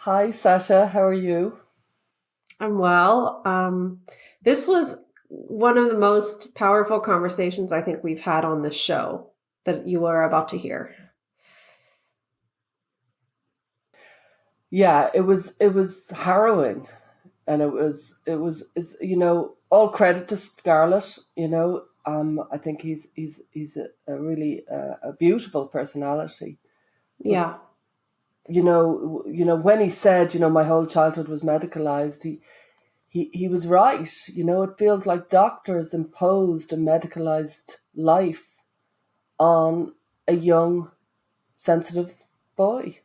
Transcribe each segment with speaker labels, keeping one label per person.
Speaker 1: Hi, Sasha. How are you?
Speaker 2: I'm well. This was one of the most powerful conversations I think we've had on this show that you are about to hear.
Speaker 1: Yeah, it was harrowing, and it's all credit to Scarlet. I think he's a really a beautiful personality. But
Speaker 2: Yeah.
Speaker 1: when he said, my whole childhood was medicalized, he was right. It feels like doctors imposed a medicalized life on a young, sensitive boy.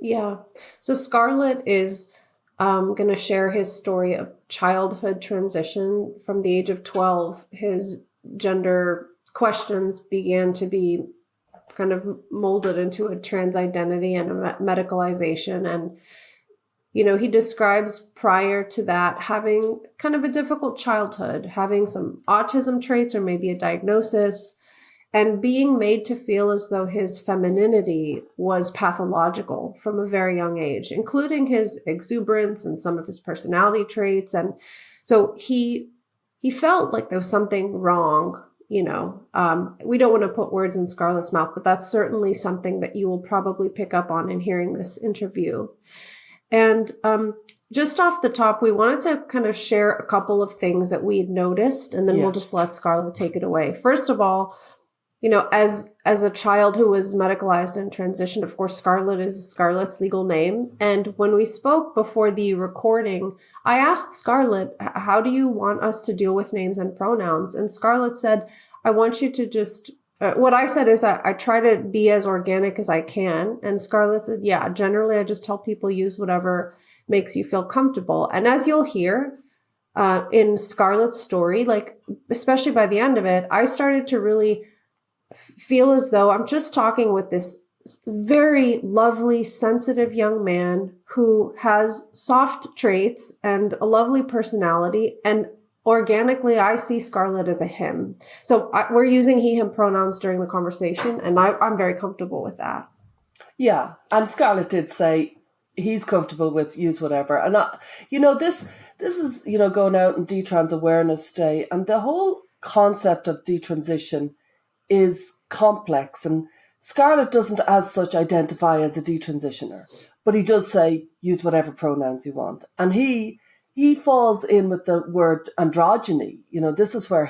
Speaker 2: Yeah. So Scarlett is going to share his story of childhood transition from the age of 12. His gender questions began to be kind of molded into a trans identity and a medicalization. And he describes prior to that having kind of a difficult childhood, having some autism traits or maybe a diagnosis, and being made to feel as though his femininity was pathological from a very young age, including his exuberance and some of his personality traits. And so he felt like there was something wrong. We don't want to put words in Scarlett's mouth, but that's certainly something that you will probably pick up on in hearing this interview. And just off the top, we wanted to kind of share a couple of things that we had noticed, and then we'll
Speaker 1: Yeah.
Speaker 2: just let Scarlett take it away. First of all, as a child who was medicalized and transitioned, of course, Scarlett is Scarlett's legal name. And when we spoke before the recording, I asked Scarlett, how do you want us to deal with names and pronouns? And Scarlett said, I want you to just, what I said is I try to be as organic as I can. And Scarlett said, yeah, generally I just tell people use whatever makes you feel comfortable. And as you'll hear, in Scarlett's story, like, especially by the end of it, I started to really feel as though I'm just talking with this very lovely, sensitive young man who has soft traits and a lovely personality. And organically, I see Scarlett as a him. So we're using he, him pronouns during the conversation, and I'm very comfortable with that.
Speaker 1: Yeah, and Scarlett did say he's comfortable with use whatever, and this is going out in Detrans Awareness Day, and the whole concept of detransition is complex, and Scarlett doesn't as such identify as a detransitioner, but he does say use whatever pronouns you want, and he falls in with the word androgyny. This is where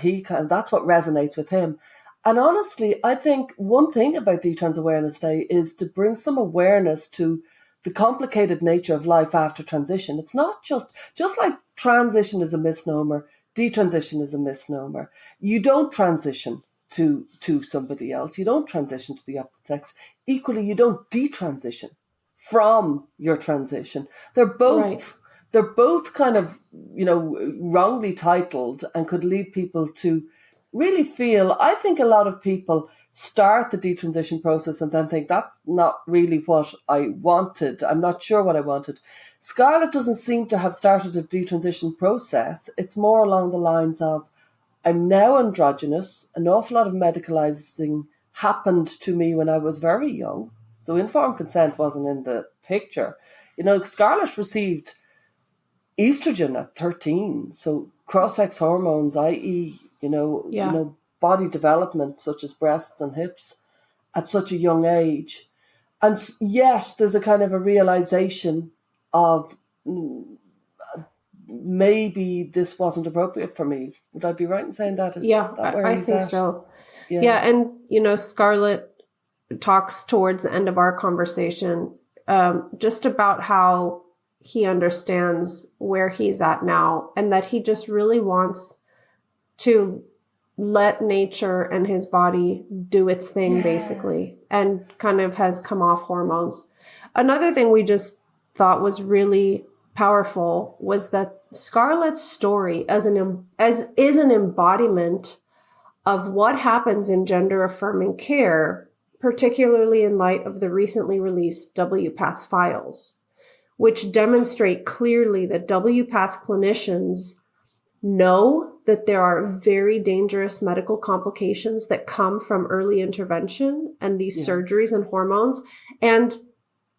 Speaker 1: that's what resonates with him. And honestly, I think one thing about Detrans Awareness Day is to bring some awareness to the complicated nature of life after transition. It's not just like transition is a misnomer, detransition is a misnomer. You don't transition to somebody else. You don't transition to the opposite sex. Equally, you don't detransition from your transition. They're
Speaker 2: Right.
Speaker 1: both they're both kind of wrongly titled and could lead people to really feel. I think a lot of people start the detransition process and then think that's not really what I wanted. I'm not sure what I wanted. Scarlett doesn't seem to have started a detransition process. It's more along the lines of I'm now androgynous. An awful lot of medicalizing happened to me when I was very young. So informed consent wasn't in the picture. Scarlett received estrogen at 13. So cross-sex hormones, i.e.,
Speaker 2: Yeah.
Speaker 1: body development such as breasts and hips at such a young age. And yet there's a kind of a realization of maybe this wasn't appropriate for me. Would I be right in saying that? Is
Speaker 2: Yeah,
Speaker 1: that where
Speaker 2: I
Speaker 1: he's
Speaker 2: think
Speaker 1: at?
Speaker 2: so.
Speaker 1: Yeah.
Speaker 2: Yeah. And, Scarlett talks towards the end of our conversation just about how he understands where he's at now and that he just really wants to let nature and his body do its thing,
Speaker 1: Yeah.
Speaker 2: basically, and kind of has come off hormones. Another thing we just thought was really powerful was that Scarlett's story as is an embodiment of what happens in gender affirming care, particularly in light of the recently released WPATH files, which demonstrate clearly that WPATH clinicians know that there are very dangerous medical complications that come from early intervention and these
Speaker 1: Yeah.
Speaker 2: surgeries and hormones, and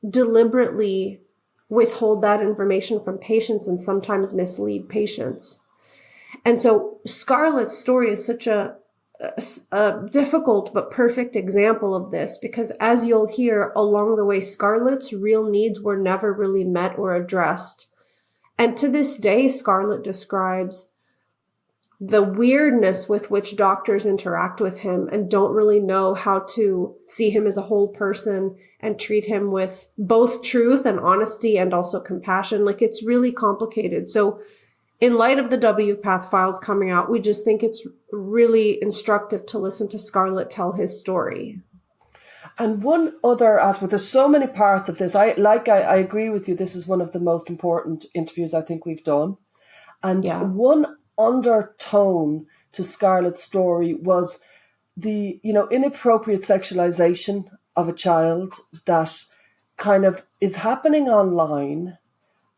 Speaker 2: deliberately withhold that information from patients and sometimes mislead patients. And so Scarlett's story is such a difficult but perfect example of this, because as you'll hear along the way, Scarlett's real needs were never really met or addressed. And to this day, Scarlett describes the weirdness with which doctors interact with him and don't really know how to see him as a whole person and treat him with both truth and honesty and also compassion. Like, it's really complicated. So in light of the WPATH files coming out, we just think it's really instructive to listen to Scarlett tell his story.
Speaker 1: And one other aspect, there's so many parts of this. I agree with you. This is one of the most important interviews I think we've done. And one undertone to Scarlett's story was the, inappropriate sexualization of a child that kind of is happening online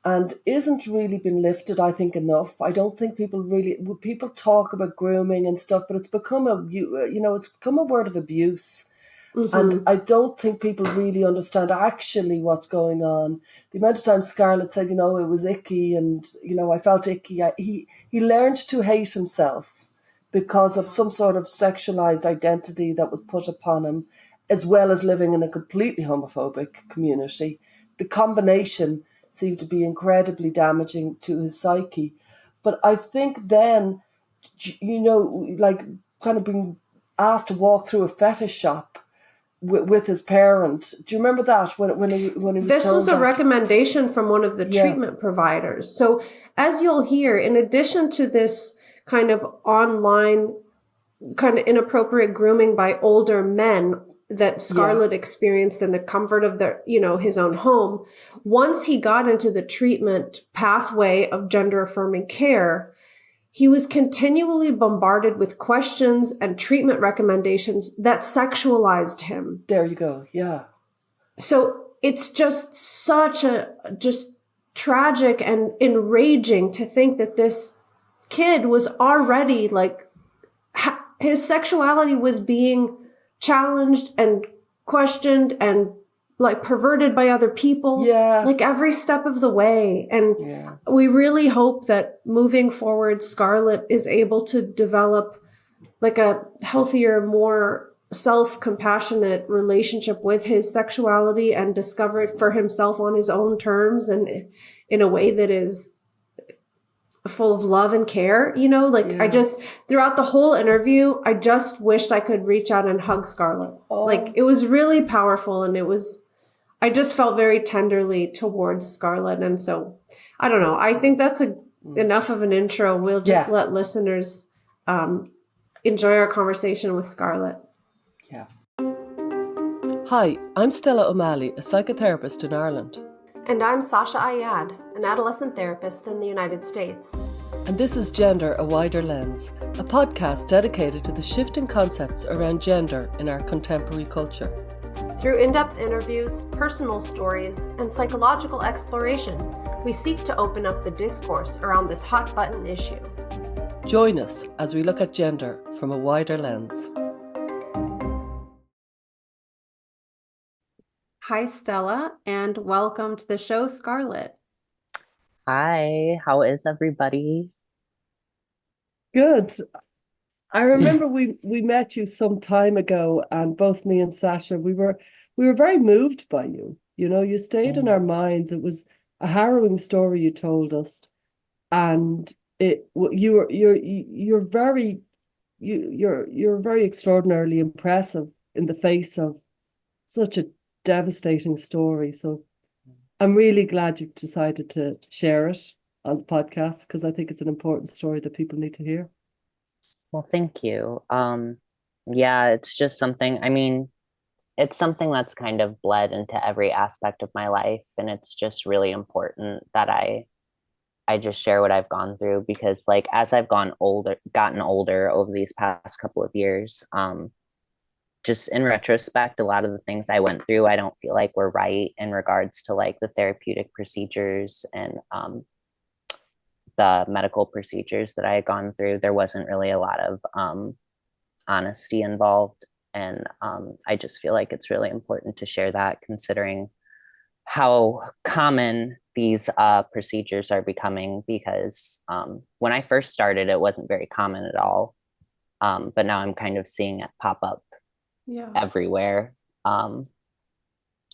Speaker 1: and isn't really been lifted, I think, enough. I don't think people talk about grooming and stuff, but it's become it's become a word of abuse. Mm-hmm. And I don't think people really understand actually what's going on. The amount of times Scarlett said, it was icky and, I felt icky. He learned to hate himself because of some sort of sexualized identity that was put upon him, as well as living in a completely homophobic community. The combination seemed to be incredibly damaging to his psyche. But I think then, like kind of being asked to walk through a fetish shop with his parent. Do you remember that when he was
Speaker 2: This was a
Speaker 1: that?
Speaker 2: recommendation from one of the treatment providers. So as you'll hear, in addition to this kind of online kind of inappropriate grooming by older men that Scarlett experienced in the comfort of his own home, once he got into the treatment pathway of gender-affirming care, he was continually bombarded with questions and treatment recommendations that sexualized him.
Speaker 1: There you go. Yeah.
Speaker 2: So it's just such just tragic and enraging to think that this kid was already his sexuality was being challenged and questioned and perverted by other people, every step of the way. And we really hope that moving forward, Scarlett is able to develop a healthier, more self-compassionate relationship with his sexuality and discover it for himself on his own terms and in a way that is full of love and care. I just, throughout the whole interview, I just wished I could reach out and hug Scarlett. It was really powerful, and I just felt very tenderly towards Scarlett. And so, I don't know. I think that's enough of an intro. We'll just let listeners enjoy our conversation with Scarlett.
Speaker 1: Yeah. Hi, I'm Stella O'Malley, a psychotherapist in Ireland.
Speaker 2: And I'm Sasha Ayad, an adolescent therapist in the United States.
Speaker 1: And this is Gender, a Wider Lens, a podcast dedicated to the shifting concepts around gender in our contemporary culture.
Speaker 2: Through in-depth interviews, personal stories, and psychological exploration, we seek to open up the discourse around this hot-button issue.
Speaker 1: Join us as we look at gender from a wider lens.
Speaker 2: Hi, Stella, and welcome to the show, Scarlett.
Speaker 3: Hi, how is everybody?
Speaker 1: Good. I remember we met you some time ago, and both me and Sasha, we were very moved by you. You stayed in our minds. It was a harrowing story you told us, and you're very extraordinarily impressive in the face of such a devastating story. So I'm really glad you decided to share it on the podcast, because I think it's an important story that people need to hear.
Speaker 3: Well, thank you. It's just something, it's something that's kind of bled into every aspect of my life. And it's just really important that I just share what I've gone through, because as I've gotten older over these past couple of years, just in retrospect, a lot of the things I went through, I don't feel like were right in regards to the therapeutic procedures and the medical procedures that I had gone through. There wasn't really a lot of honesty involved. And I just feel like it's really important to share that, considering how common these procedures are becoming, because when I first started, it wasn't very common at all. But now I'm kind of seeing it pop up
Speaker 2: Yeah.
Speaker 3: everywhere. Um,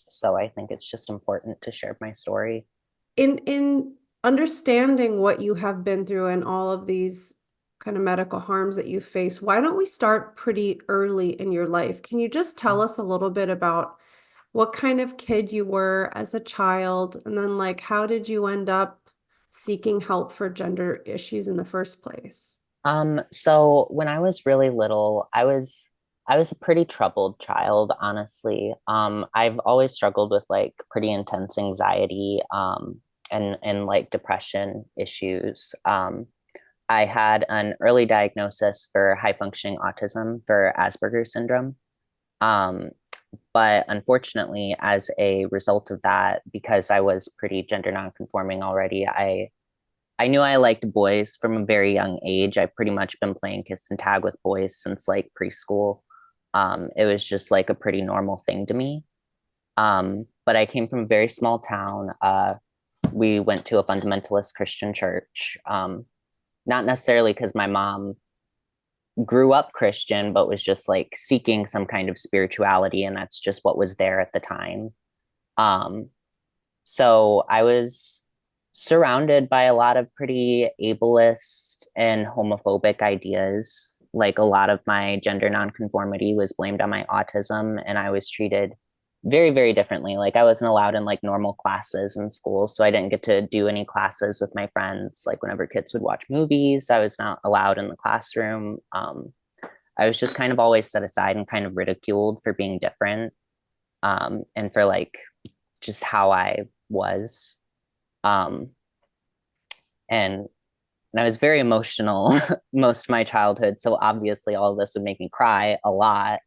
Speaker 3: so I think it's just important to share my story.
Speaker 2: In understanding what you have been through and all of these kind of medical harms that you face, why don't we start pretty early in your life? Can you just tell us a little bit about what kind of kid you were as a child, and then like how did you end up seeking help for gender issues in the first place?
Speaker 3: So when I was really little, I was a pretty troubled child, honestly. I've always struggled with like pretty intense anxiety, and like depression issues. I had an early diagnosis for high functioning autism, for Asperger's syndrome. Um, but unfortunately, as a result of that, because I was pretty gender nonconforming already, I knew I liked boys from a very young age. I've pretty much been playing kiss and tag with boys since like preschool. It was just like a pretty normal thing to me. But I came from a very small town. We went to a fundamentalist Christian church. Not necessarily because my mom grew up Christian, but was just like seeking some kind of spirituality, and that's just what was there at the time. Um, so I was surrounded by a lot of pretty ableist and homophobic ideas. Like a lot of my gender nonconformity was blamed on my autism, and I was treated very, very differently. Like I wasn't allowed in like normal classes in school. So I didn't get to do any classes with my friends. Like whenever kids would watch movies, I was not allowed in the classroom. I was just kind of always set aside and kind of ridiculed for being different, and for like just how I was. Um, and and I was very emotional most of my childhood. So obviously, all of this would make me cry a lot,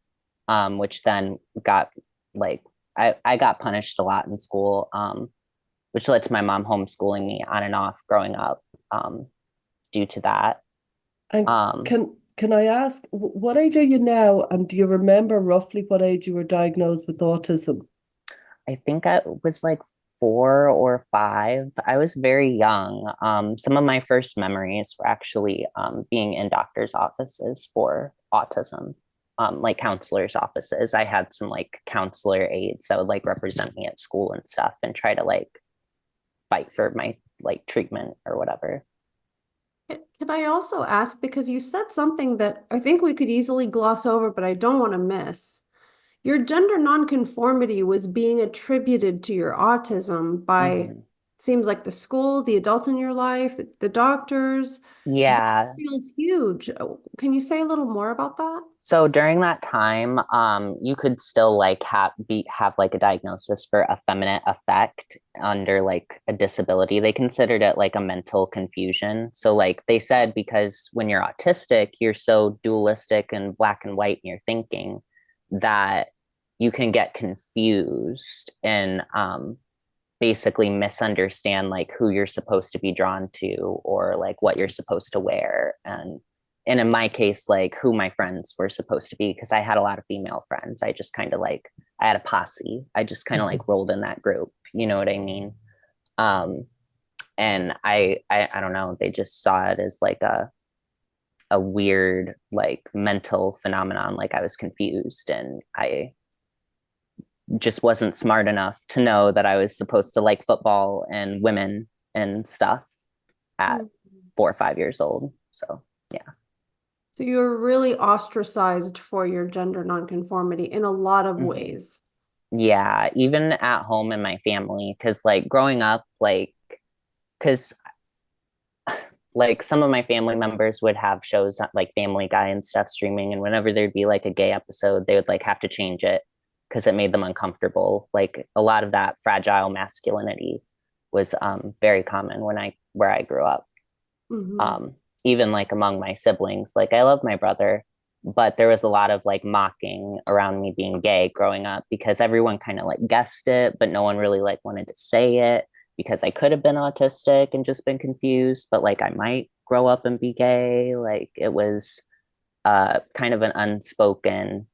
Speaker 3: which then got like I got punished a lot in school, which led to my mom homeschooling me on and off growing up, due to that.
Speaker 1: And
Speaker 3: Um,
Speaker 1: can I ask, what age are you now? And do you remember roughly what age you were diagnosed with autism?
Speaker 3: I think I was like 4 or 5. I was very young. Some of my first memories were actually being in doctors' offices for autism, like counselors' offices. I had some like counselor aides that would like represent me at school and stuff and try to like fight for my like treatment or whatever.
Speaker 2: Can I also ask, because you said something that I think we could easily gloss over, but I don't want to miss. Your gender nonconformity was being attributed to your autism by,
Speaker 3: Mhm.
Speaker 2: seems like the school, the adults in your life, the doctors. That
Speaker 3: Yeah,
Speaker 2: feels huge. Can you say a little more about that?
Speaker 3: so during that time, you could still like have like a diagnosis for effeminate affect under like a disability. They considered it like a mental confusion. So like they said, because when you're autistic, you're so dualistic and black and white in your thinking that you can get confused and basically misunderstand like who you're supposed to be drawn to, or like what you're supposed to wear, and in my case like who my friends were supposed to be, because I had a lot of female friends. I just kind of like I had a posse. I just kind of like rolled in that group, you know what I mean? um and I don't know, they just saw it as like a weird like mental phenomenon, like I was confused, and I just wasn't smart enough to know that I was supposed to like football and women and stuff at
Speaker 2: Mm.
Speaker 3: 4 or 5 years old. So yeah.
Speaker 2: So you were really ostracized for your gender nonconformity in a lot of
Speaker 3: Mhm.
Speaker 2: ways.
Speaker 3: Yeah, even at home in my family, because like growing up, like, because like some of my family members would have shows like Family Guy and stuff streaming, and whenever there'd be like a gay episode, they would like have to change it because it made them uncomfortable. Like a lot of that fragile masculinity was very common when I where I grew up.
Speaker 2: Hmm.
Speaker 3: um, Even like among my siblings. Like I love my brother, but there was a lot of like mocking around me being gay growing up, because everyone kind of like guessed it, but no one really like wanted to say it, because I could have been autistic and just been confused, but like I might grow up and be gay. Like it was kind of an unspoken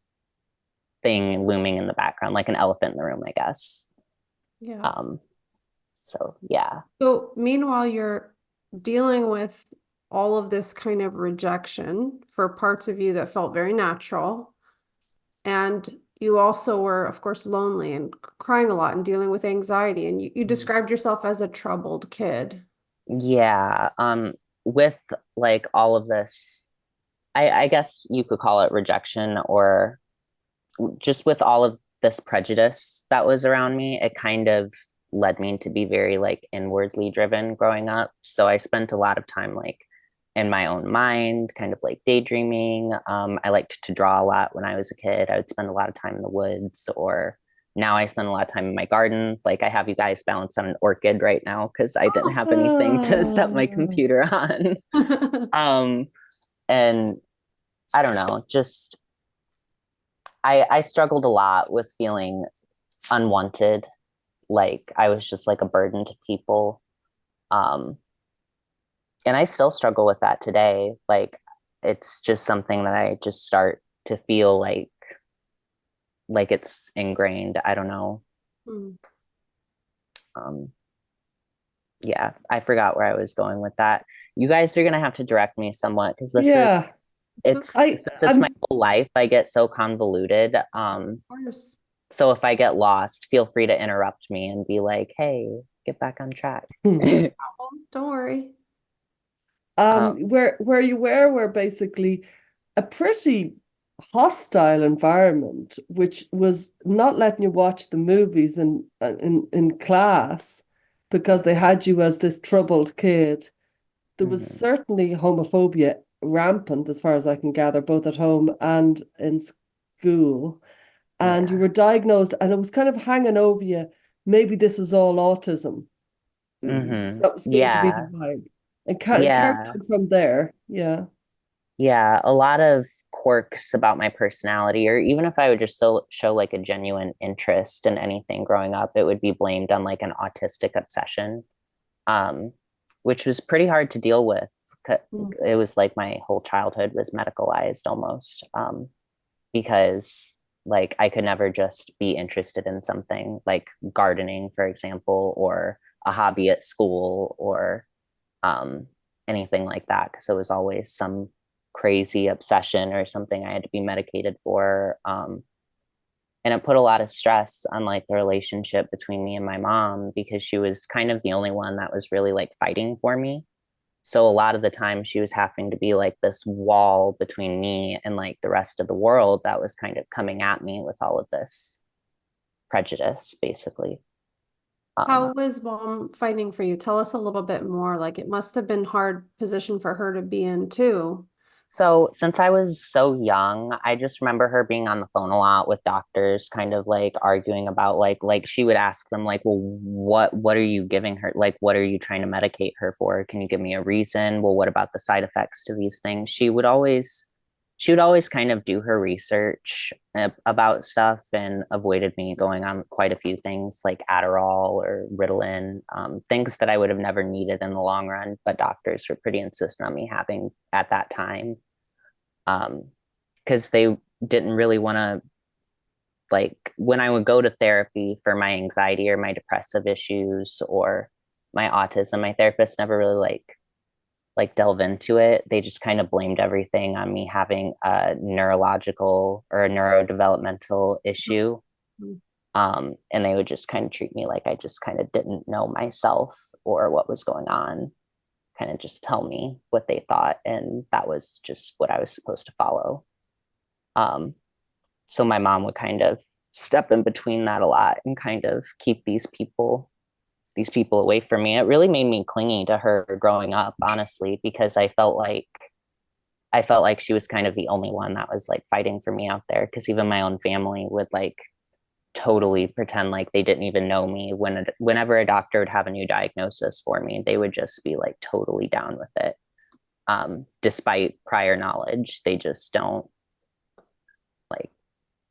Speaker 3: thing looming in the background, like an elephant in the room, I guess.
Speaker 2: Yeah.
Speaker 3: So yeah.
Speaker 2: So meanwhile, you're dealing with all of this kind of rejection for parts of you that felt very natural. And you also were, of course, lonely and crying a lot and dealing with anxiety. And you described yourself as a troubled kid.
Speaker 3: Yeah. With like all of this, I guess you could call it rejection, or just with all of this prejudice that was around me, it kind of led me to be very like inwardly driven growing up. So I spent a lot of time like in my own mind, kind of like daydreaming. I liked to draw a lot when I was a kid. I would spend a lot of time in the woods, or now I spend a lot of time in my garden. Like I have you guys balance on an orchid right now because I didn't have anything to set my
Speaker 1: Ah.
Speaker 3: computer on. um, and I don't know, just I struggled a lot with feeling unwanted, like I was just like a burden to people. Um, and I still struggle with that today. Like it's just something that I just start to feel like it's ingrained. I don't know.
Speaker 2: Hmm.
Speaker 3: Um, yeah, I forgot where I was going with that. You guys are gonna have to direct me somewhat because this is
Speaker 1: Yeah,
Speaker 2: It's of
Speaker 3: it's
Speaker 1: I
Speaker 3: since it's my
Speaker 1: I'm
Speaker 3: whole life, I get so convoluted.
Speaker 2: course.
Speaker 3: So if I get lost, feel free to interrupt me and be like, "Hey, get back on track."
Speaker 2: Don't worry.
Speaker 3: um,
Speaker 1: where you were basically a pretty hostile environment, which was not letting you watch the movies in class because they had you as this troubled kid. There was
Speaker 3: mhm,
Speaker 1: certainly homophobia rampant, as far as I can gather, both at home and in school. And you
Speaker 3: yeah.
Speaker 1: were diagnosed, and it was kind of hanging over you. Maybe this is all autism. That seemed to be the
Speaker 3: Yeah.
Speaker 1: vibe. And carry
Speaker 3: Yeah.
Speaker 1: on from there. Yeah.
Speaker 3: Yeah. A lot of quirks about my personality, or even if I would just show like a genuine interest in anything growing up, it would be blamed on like an autistic obsession, um, which was pretty hard to deal with.
Speaker 1: Mm.
Speaker 3: It was like my whole childhood was medicalized almost, because like I could never just be interested in something like gardening, for example, or a hobby at school, or um, anything like that, because it was always some crazy obsession or something I had to be medicated for. And it put a lot of stress on like the relationship between me and my mom because she was kind of the only one that was really like fighting for me. So a lot of the time she was having to be like this wall between me and like the rest of the world that was kind of coming at me with all of this prejudice, basically.
Speaker 2: How
Speaker 3: Um,
Speaker 2: was mom fighting for you? Tell us a little bit more. Like it must have been hard position for her to be in too.
Speaker 3: So since I was so young, I just remember her being on the phone a lot with doctors, kind of like arguing about like she would ask them like, well, what are you giving her? Like, what are you trying to medicate her for? Can you give me a reason? Well, what about the side effects to these things? She would always kind of do her research about stuff and avoided me going on quite a few things like Adderall or Ritalin, things that I would have never needed in the long run, but doctors were pretty insistent on me having at that time, because they didn't really want to, like when I would go to therapy for my anxiety or my depressive issues or my autism, my therapist never really like delve into it. They just kind of blamed everything on me having a neurological or a neurodevelopmental issue. And they would just kind of treat me like I just kind of didn't know myself or what was going on, kind of just tell me what they thought. And that was just what I was supposed to follow. Um, so my mom would kind of step in between that a lot and kind of keep these people away from me. It really made me clingy to her growing up, honestly, because I felt like she was kind of the only one that was like fighting for me out there. Because even my own family would like totally pretend like they didn't even know me whenever a doctor would have a new diagnosis for me, they would just be like totally down with it. Despite prior knowledge, they just don't like,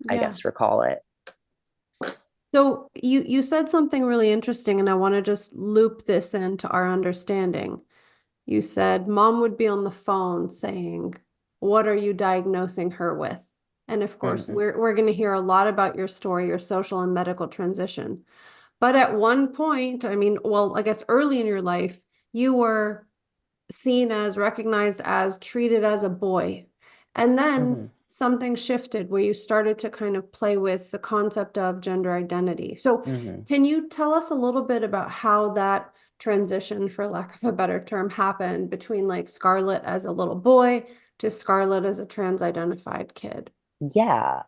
Speaker 3: I
Speaker 2: Yeah.
Speaker 3: guess, recall it.
Speaker 2: So you said something really interesting, and I want to just loop this into our understanding. You said mom would be on the phone saying, "What are you diagnosing her with?" And of course,
Speaker 3: Mm-hmm.
Speaker 2: we're going to hear a lot about your story, your social and medical transition. But at one point, I mean, well, I guess early in your life, you were seen as, recognized as, treated as a boy. And then
Speaker 3: Hmm.
Speaker 2: something shifted where you started to kind of play with the concept of gender identity. So,
Speaker 3: Hmm.
Speaker 2: can you tell us a little bit about how that transition, for lack of a better term, happened between like Scarlet as a little boy to Scarlet as a trans-identified kid?
Speaker 3: Yeah.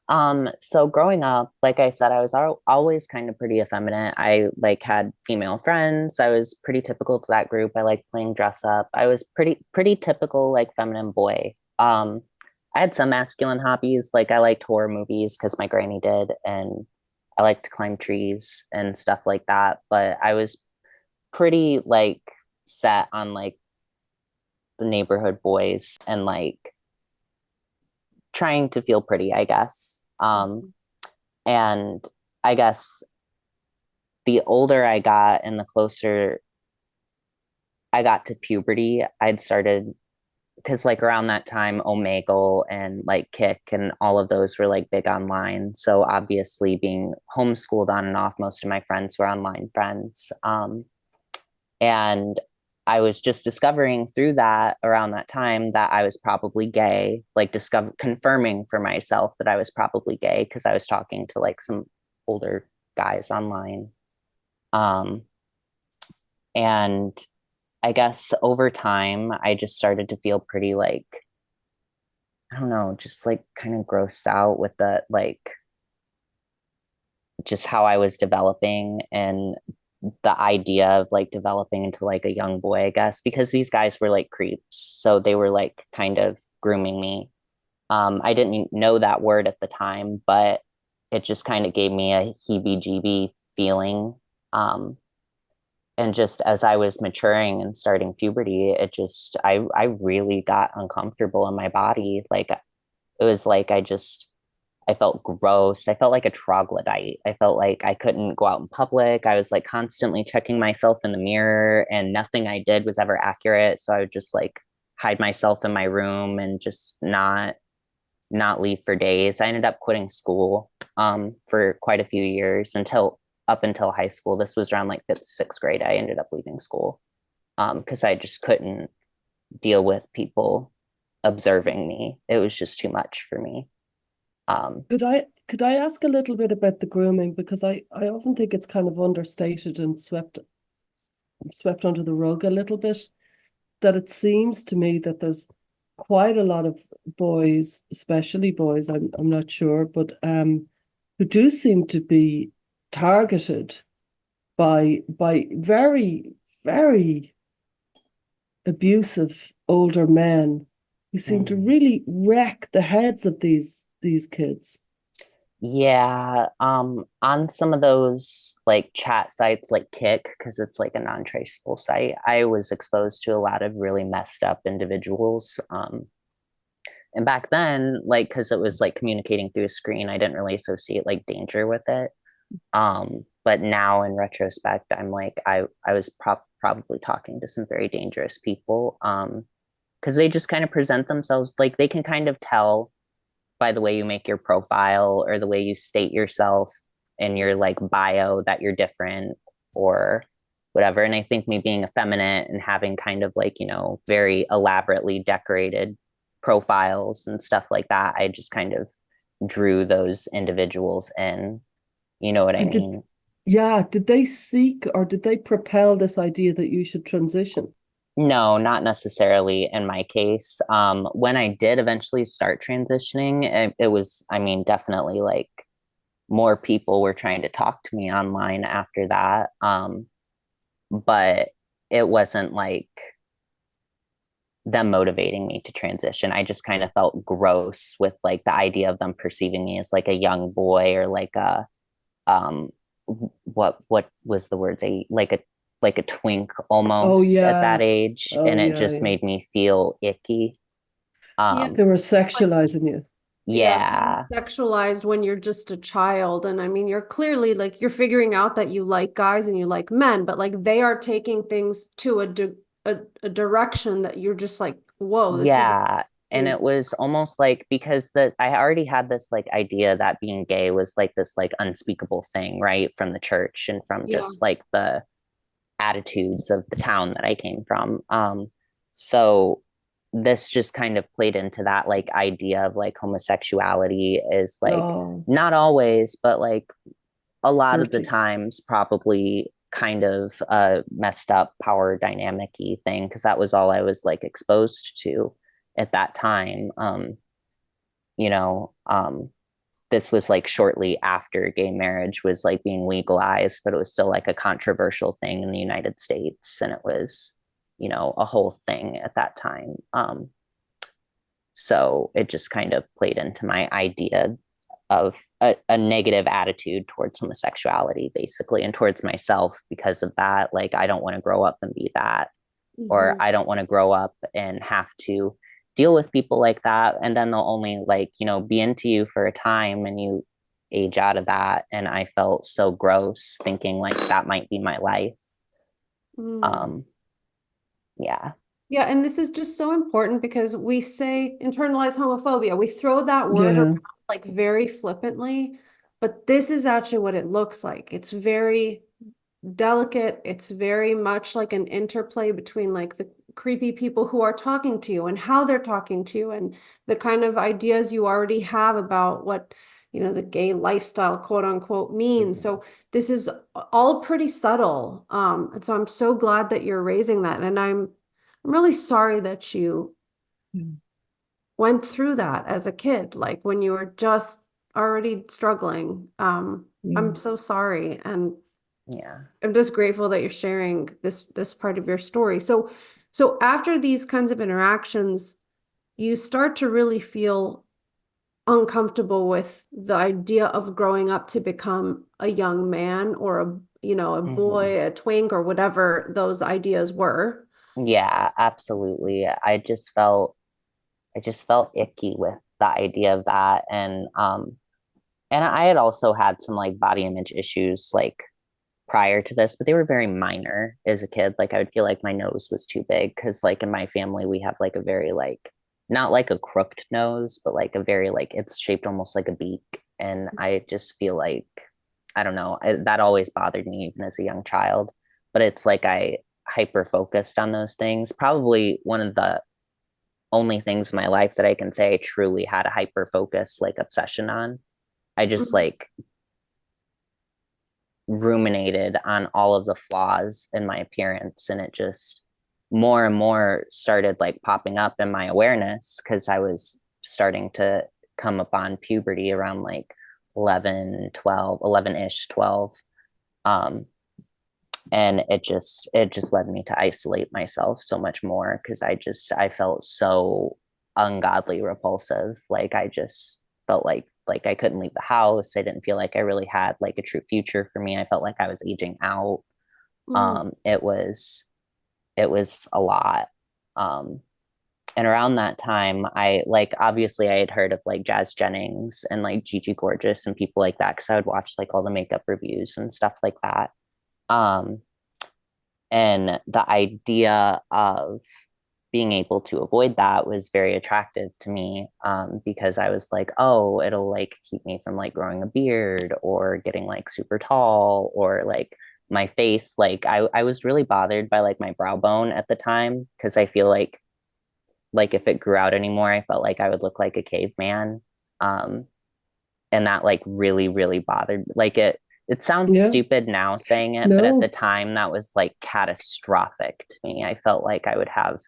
Speaker 3: So growing up, like I said, I was always kind of pretty effeminate. I like had female friends. I was pretty typical to that group. I liked playing dress up. I was pretty typical like feminine boy. I had some masculine hobbies, like I liked horror movies because my granny did, and I liked to climb trees and stuff like that. But I was pretty like set on like the neighborhood boys and like trying to feel pretty, I guess. And I guess the older I got and the closer I got to puberty, I'd started because like around that time, Omegle and like Kick and all of those were like big online. So obviously, being homeschooled on and off, most of my friends were online friends. And I was just discovering through that around that time that I was probably gay, like confirming for myself that I was probably gay because I was talking to like some older guys online. Um, and I guess over time, I just started to feel pretty like, I don't know, just like kind of grossed out with the like just how I was developing and the idea of like developing into like a young boy, I guess, because these guys were like creeps. So they were like kind of grooming me. I didn't know that word at the time, but it just kind of gave me a heebie-jeebie feeling. Um, and just as I was maturing and starting puberty, I really got uncomfortable in my body. Like it was like I felt gross. I felt like a troglodyte. I felt like I couldn't go out in public. I was like constantly checking myself in the mirror and nothing I did was ever accurate. So I would just like hide myself in my room and just not leave for days. I ended up quitting school for quite a few years until up until high school. This was around like fifth, sixth grade. I ended up leaving school because I just couldn't deal with people observing me. It was just too much for me. Um,
Speaker 1: Could I ask a little bit about the grooming, because I often think it's kind of understated and swept under the rug a little bit. That it seems to me that there's quite a lot of boys, especially boys, I'm not sure, but who do seem to be targeted by very, very abusive older men who seem to
Speaker 3: mm.
Speaker 1: really wreck the heads of these kids.
Speaker 3: Yeah, on some of those like chat sites like Kick, because it's like a non-traceable site, I was exposed to a lot of really messed up individuals. And back then, like, because it was like communicating through a screen, I didn't really associate like danger with it. But now in retrospect, I'm like, I was probably talking to some very dangerous people. Because they just kind of present themselves like they can kind of tell by the way you make your profile or the way you state yourself in your like bio that you're different or whatever. And I think me being effeminate and having kind of like, very elaborately decorated profiles and stuff like that, I just kind of drew those individuals in. You know what I
Speaker 1: And
Speaker 3: mean?
Speaker 1: did they seek or did they propel this idea that you should transition?
Speaker 3: No, not necessarily in my case. When I did eventually start transitioning, it was, I mean, definitely like more people were trying to talk to me online after that. But it wasn't like them motivating me to transition. I just kind of felt gross with like the idea of them perceiving me as like a young boy or like a um what was the word they like a twink
Speaker 1: Oh
Speaker 3: almost at that
Speaker 1: yeah.
Speaker 3: age,
Speaker 1: Oh
Speaker 3: and it
Speaker 1: yeah,
Speaker 3: just
Speaker 1: yeah.
Speaker 3: made me feel icky.
Speaker 2: Yeah,
Speaker 1: They were
Speaker 2: like
Speaker 1: sexualizing you.
Speaker 2: yeah, being
Speaker 3: Yeah,
Speaker 2: sexualized when you're just a child. And I mean, you're clearly like you're figuring out that you like guys and you like men, but like they are taking things to a direction that you're just like, whoa, this is
Speaker 3: yeah. And it was almost like, because I already had this like idea that being gay was like this like unspeakable thing, right? From the church and from
Speaker 2: Yeah.
Speaker 3: just like the attitudes of the town that I came from. So this just kind of played into that like idea of like homosexuality is like
Speaker 1: Oh,
Speaker 3: not always, but like a lot of the
Speaker 1: dirty.
Speaker 3: times probably kind of a messed up power dynamic-y thing, because that was all I was like exposed to at that time. You know, this was like shortly after gay marriage was like being legalized, but it was still like a controversial thing in the United States, and it was, you know, a whole thing at that time. So it just kind of played into my idea of a negative attitude towards homosexuality, basically, and towards myself because of that. Like, I don't want to grow up and be that, or
Speaker 2: Mm-hmm.
Speaker 3: I don't want to grow up and have to deal with people like that. And then they'll only, like, you know, be into you for a time and you age out of that. And I felt so gross thinking like that might be my life.
Speaker 2: Mm.
Speaker 3: Um, yeah.
Speaker 2: Yeah, and this is just so important because we say internalized homophobia. We throw that word around
Speaker 1: Yeah.
Speaker 2: like very flippantly, but this is actually what it looks like. It's very delicate. It's very much like an interplay between like the creepy people who are talking to you and how they're talking to you and the kind of ideas you already have about what, the gay lifestyle, quote unquote, means.
Speaker 3: Mm-hmm.
Speaker 2: So this is all pretty subtle. And so I'm so glad that you're raising that. And I'm really sorry that you went through that as a kid, like when you were just already struggling. I'm
Speaker 1: Yeah.
Speaker 2: so sorry. And
Speaker 3: Yeah.
Speaker 2: I'm just grateful that you're sharing this part of your story. So after these kinds of interactions, you start to really feel uncomfortable with the idea of growing up to become a young man or a
Speaker 3: Mm-hmm.
Speaker 2: boy, a twink, or whatever those ideas were.
Speaker 3: Yeah, absolutely. I just felt icky with the idea of that. And I had also had some like body image issues like prior to this, but they were very minor as a kid. Like I would feel like my nose was too big because like in my family we have like a very like not like a crooked nose, but like a very like it's shaped almost like a beak. And I just feel like I don't know, that always bothered me even as a young child. But it's like I hyper focused on those things. Probably one of the only things in my life that I can say I truly had a hyper focus like obsession on. I just
Speaker 2: Mhm.
Speaker 3: like ruminated on all of the flaws in my appearance, and it just more and more started like popping up in my awareness because I was starting to come upon puberty around like 11, 12, 11-ish, 12. um and it just led me to isolate myself so much more because I felt so ungodly repulsive. Like I just felt like I couldn't leave the house. I didn't feel like I really had like a true future for me. I felt like I was aging out.
Speaker 2: Mhm.
Speaker 3: It was a lot. um and around that time, I like obviously I had heard of like Jazz Jennings and like Gigi Gorgeous and people like that because I would watch like all the makeup reviews and stuff like that. um and the idea of being able to avoid that was very attractive to me, because I was like, oh, it'll like keep me from like growing a beard or getting like super tall or like my face. Like I was really bothered by like my brow bone at the time because I feel like if it grew out anymore, I felt like I would look like a caveman. Um, and that like really really bothered, like it sounds
Speaker 1: Yeah.
Speaker 3: stupid now saying it, but at the
Speaker 1: No.
Speaker 3: time that was like catastrophic to me. I felt like I would have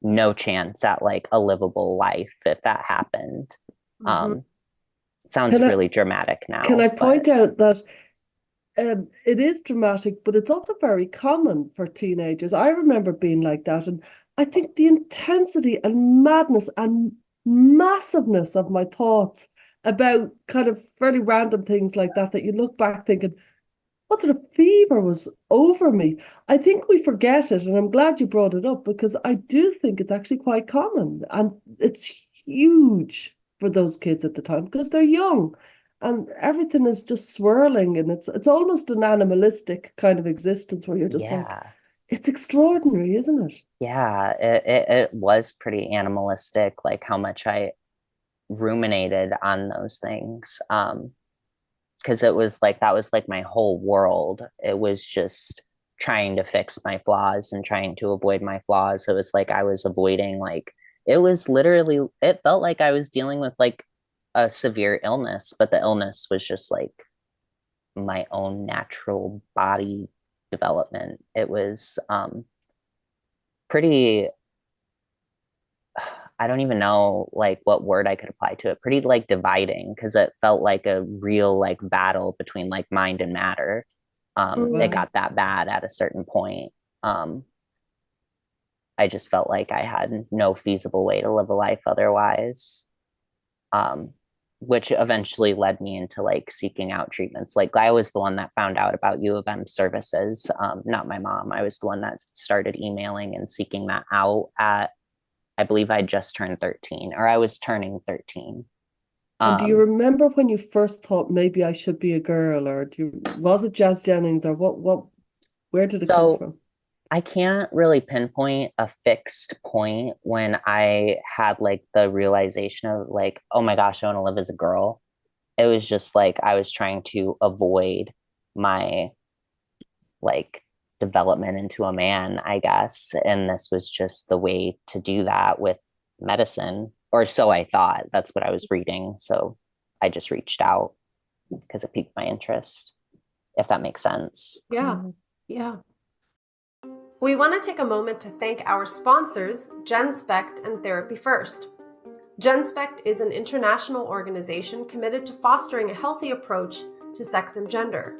Speaker 3: no chance at like a livable life if that happened.
Speaker 2: Mhm.
Speaker 3: um
Speaker 1: Can
Speaker 3: Sounds
Speaker 1: I
Speaker 3: really dramatic
Speaker 1: can I
Speaker 3: now, but
Speaker 1: point out that it is dramatic, but it's also very common for teenagers. I remember being like that, and I think the intensity and madness and massiveness of my thoughts about kind of fairly random things like that, that you look back thinking, what sort of fever was over me? I think we forget it, and I'm glad you brought it up because I do think it's actually quite common, and it's huge for those kids at the time because they're young and everything is just swirling, and it's almost an animalistic kind of existence where you're just like,
Speaker 3: yeah.
Speaker 1: It's extraordinary, isn't it?
Speaker 3: Yeah, it was pretty animalistic, like how much I ruminated on those things. Because it was like that was like my whole world. It was just trying to fix my flaws and trying to avoid my flaws. It was like I was avoiding like it was literally it felt like I was dealing with like a severe illness, but the illness was just like my own natural body development. It was pretty I don't even know like what word I could apply to it. Pretty like dividing because it felt like a real like battle between like mind and matter. It
Speaker 2: Mm.
Speaker 1: Wow.
Speaker 3: got that bad at a certain point. Um, I just felt like I had no feasible way to live a life otherwise. Um, which eventually led me into like seeking out treatments. Like I was the one that found out about U of M services, not my mom. I was the one that started emailing and seeking that out at I believe I just turned 13 or I was turning 13.
Speaker 1: And do you
Speaker 3: Um,
Speaker 1: remember when you first thought maybe I should be a girl, or was it Jazz Jennings, or where did it come
Speaker 3: so
Speaker 1: from?
Speaker 3: I can't really pinpoint a fixed point when I had like the realization of like, oh my gosh, I want to live as a girl. It was just like I was trying to avoid my like development into a man, I guess. And this was just the way to do that with medicine, or so I thought. That's what I was reading. So I just reached out because it piqued my interest, if that makes sense.
Speaker 2: Yeah. Yeah. We want to take a moment to thank our sponsors, GenSpect and Therapy First. GenSpect is an international organization committed to fostering a healthy approach to sex and gender.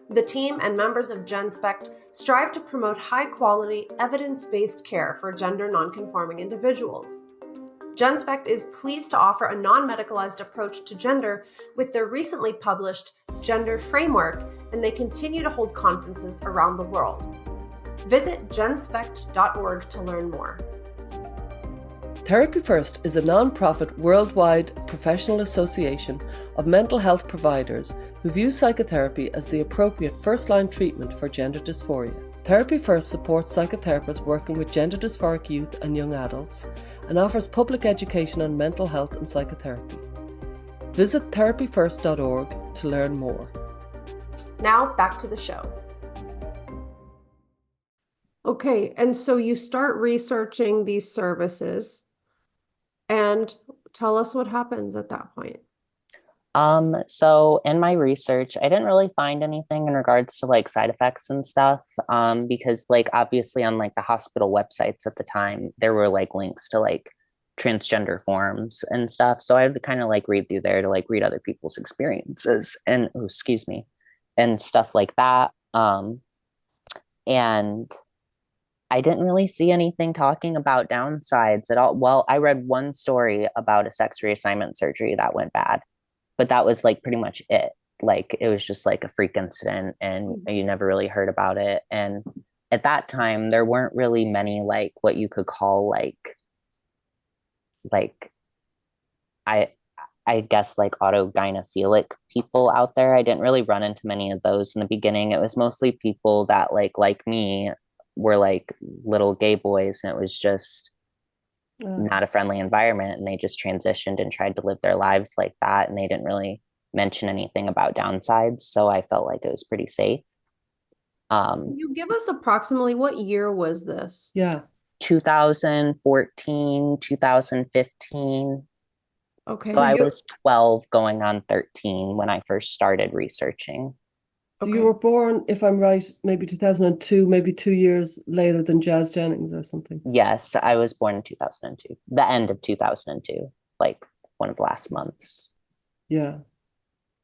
Speaker 2: The team and members of GenSpect strive to promote high-quality, evidence-based care for gender nonconforming individuals. GenSpect is pleased to offer a non-medicalized approach to gender with their recently published Gender Framework, and they continue to hold conferences around the world. Visit genspect.org to learn more.
Speaker 1: Therapy First is a non-profit worldwide professional association of mental health providers who view psychotherapy as the appropriate first-line treatment for gender dysphoria. Therapy First supports psychotherapists working with gender dysphoric youth and young adults and offers public education on mental health and psychotherapy. Visit therapyfirst.org to learn more.
Speaker 2: Now back to the show. Okay, and so you start researching these services, and tell us what happens at that point.
Speaker 3: So in my research, I didn't really find anything in regards to like side effects and stuff. Because like obviously on like the hospital websites at the time, there were like links to like transgender forums and stuff. So I had to kind of like read through there to like read other people's experiences and oh, excuse me, and stuff like that. And I didn't really see anything talking about downsides at all. Well, I read one story about a sex reassignment surgery that went bad, but that was like pretty much it. Like it was just like a freak incident and you never really heard about it. And at that time, there weren't really many like what you could call like I I guess like autogynephilic people out there. I didn't really run into many of those in the beginning. It was mostly people that like me were like little gay boys and it was just not a friendly environment and they just transitioned and tried to live their lives like that and they didn't really mention anything about downsides, so I felt like it was pretty safe.
Speaker 2: Can you give us approximately what year was this?
Speaker 1: Yeah.
Speaker 3: 2014, 2015.
Speaker 2: Okay.
Speaker 3: So I was 12 going on 13 when I first started researching.
Speaker 1: So you were born, if I'm right, maybe 2002, maybe 2 years later than Jazz Jennings or something.
Speaker 3: Yes, I was born in 2002, the end of 2002, like one of the last months.
Speaker 1: Yeah.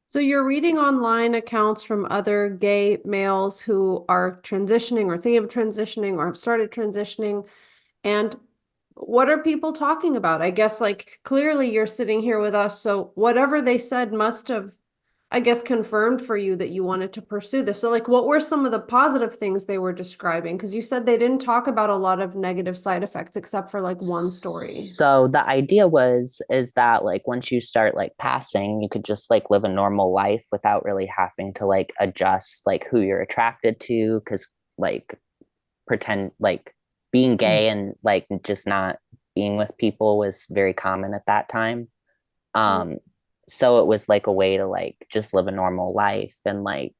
Speaker 2: So you're reading online accounts from other gay males who are transitioning or thinking of transitioning or have started transitioning. And what are people talking about? I guess like clearly you're sitting here with us. So whatever they said must have, I guess, confirmed for you that you wanted to pursue this. So like what were some of the positive things they were describing? Because you said they didn't talk about a lot of negative side effects except for like one story.
Speaker 3: So the idea is that like once you start like passing, you could just like live a normal life without really having to like adjust like who you're attracted to, because like pretend like being gay and like just not being with people was very common at that time. Um, so it was like a way to like just live a normal life and like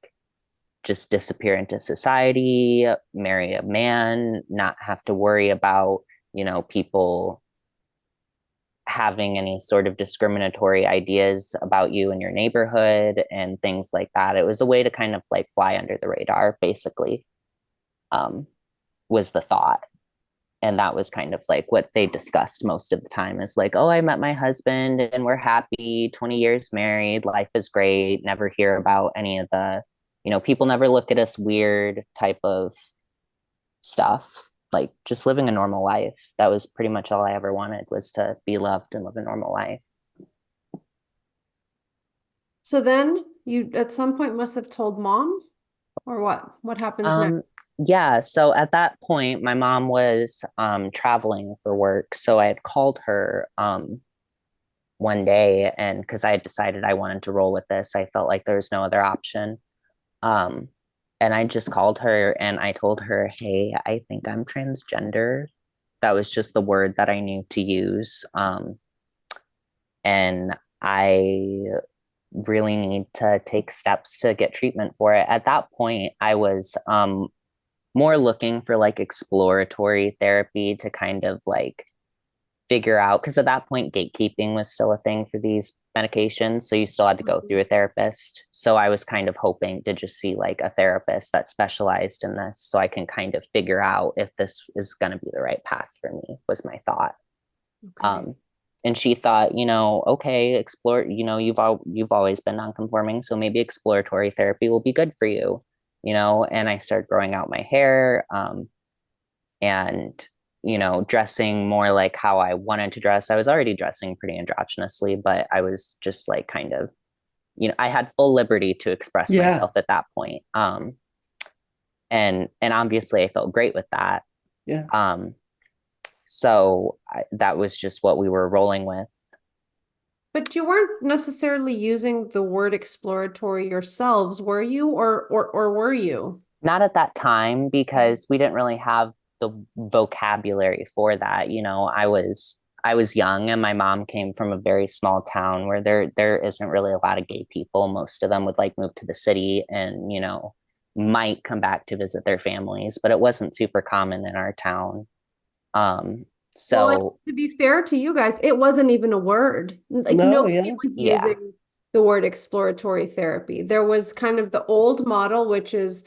Speaker 3: just disappear into society, marry a man, not have to worry about, people having any sort of discriminatory ideas about you in your neighborhood and things like that. It was a way to kind of like fly under the radar, basically, um, was the thought. And that was kind of like what they discussed most of the time is like, oh, I met my husband and we're happy, 20 years married, life is great, never hear about any of the, people never look at us weird type of stuff, like just living a normal life. That was pretty much all I ever wanted, was to be loved and live a normal life.
Speaker 2: So then you at some point must have told mom, or what? What happens next?
Speaker 3: Um, yeah, so at that point, my mom was traveling for work. So I had called her one day, and because I had decided I wanted to roll with this, I felt like there was no other option. Um, and I just called her and I told her, hey, I think I'm transgender. That was just the word that I knew to use. And I really need to take steps to get treatment for it. At that point, I was more looking for like exploratory therapy to kind of like figure out, because at that point gatekeeping was still a thing for these medications, so you still had to go through a therapist. So I was kind of hoping to just see like a therapist that specialized in this so I can kind of figure out if this is going to be the right path for me, was my thought.
Speaker 2: Okay.
Speaker 3: And she thought, okay, explore, you've always been nonconforming, so maybe exploratory therapy will be good for you, and I started growing out my hair, and dressing more like how I wanted to dress. I was already dressing pretty androgynously, but I was just like kind of, I had full liberty to express
Speaker 1: Yeah.
Speaker 3: myself at that point. And obviously I felt great with that.
Speaker 1: Yeah.
Speaker 3: So that was just what we were rolling with.
Speaker 2: But you weren't necessarily using the word exploratory yourselves, were you? Or were you?
Speaker 3: Not at that time, because we didn't really have the vocabulary for that. I was young, and my mom came from a very small town where there isn't really a lot of gay people. Most of them would like move to the city and, might come back to visit their families, but it wasn't super common in our town. Um,
Speaker 2: Well, and
Speaker 3: so
Speaker 2: to be fair to you guys, it wasn't even a word. Like
Speaker 1: No,
Speaker 2: nobody
Speaker 1: yeah.
Speaker 2: was
Speaker 3: yeah.
Speaker 2: using the word exploratory therapy. There was kind of the old model, which is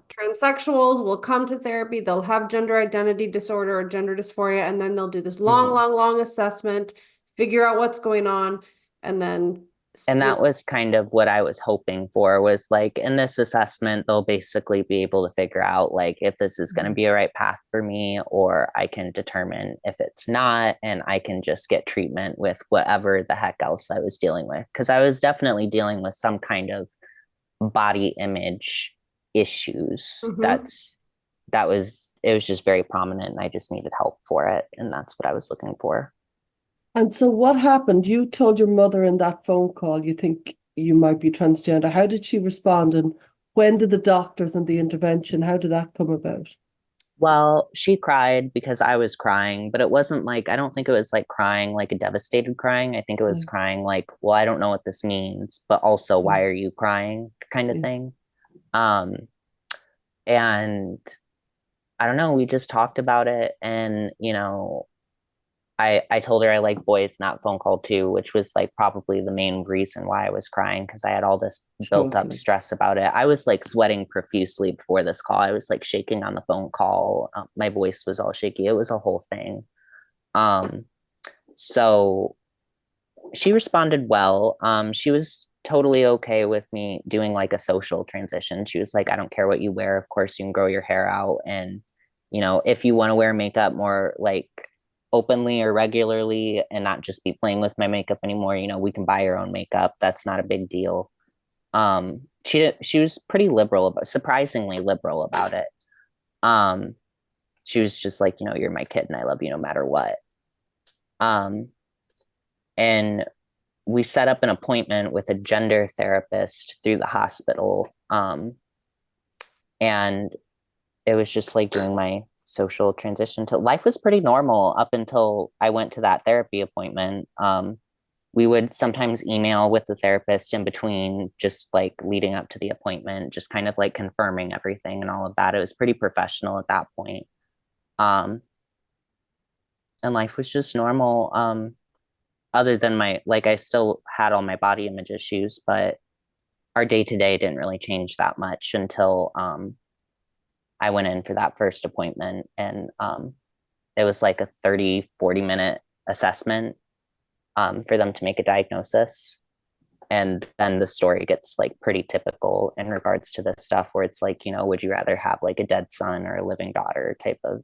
Speaker 2: transsexuals will come to therapy, they'll have gender identity disorder or gender dysphoria, and then they'll do this long,
Speaker 1: Mhm.
Speaker 2: long, long assessment, figure out what's going on, and then,
Speaker 3: And
Speaker 2: you
Speaker 3: that
Speaker 2: know,
Speaker 3: was kind of what I was hoping for, was like in this assessment, they'll basically be able to figure out like if this is going to be a right path for me, or I can determine if it's not, and I can just get treatment with whatever the heck else I was dealing with. Because I was definitely dealing with some kind of body image issues.
Speaker 2: mhm.
Speaker 3: It was just very prominent, and I just needed help for it. And that's what I was looking for.
Speaker 1: And so what happened? You told your mother in that phone call you think you might be transgender. How did she respond? And when did the doctors and the intervention, how did that come about?
Speaker 3: Well, she cried because I was crying, but it wasn't like, I don't think it was like crying, like a devastated crying. I think it was
Speaker 1: Yeah.
Speaker 3: crying like, well, I don't know what this means, but also,
Speaker 1: Yeah.
Speaker 3: why are you crying, kind of
Speaker 1: Yeah.
Speaker 3: thing. Um, and I don't know, we just talked about it, and, I told her I like boys, not phone call too, which was like probably the main reason why I was crying, because I had all this built up
Speaker 1: Totally.
Speaker 3: stress about it. I was like sweating profusely before this call. I was like shaking on the phone call. My voice was all shaky. It was a whole thing. Um, so she responded well. She was totally okay with me doing like a social transition. She was like, I don't care what you wear. Of course, you can grow your hair out. And, if you want to wear makeup more like openly or regularly and not just be playing with my makeup anymore, we can buy your own makeup. That's not a big deal. She was pretty liberal about, surprisingly liberal about it. Um, she was just like, you're my kid and I love you no matter what. Um, and we set up an appointment with a gender therapist through the hospital. And it was just like doing my social transition to life was pretty normal up until I went to that therapy appointment. We would sometimes email with the therapist in between, just like leading up to the appointment, just kind of like confirming everything and all of that. It was pretty professional at that point. Um, and life was just normal. Other than like, I still had all my body image issues, but our day to day didn't really change that much until I went in for that first appointment. And it was like a 30-40 minute assessment for them to make a diagnosis. And then the story gets like pretty typical in regards to this stuff where it's like, would you rather have like a dead son or a living daughter type of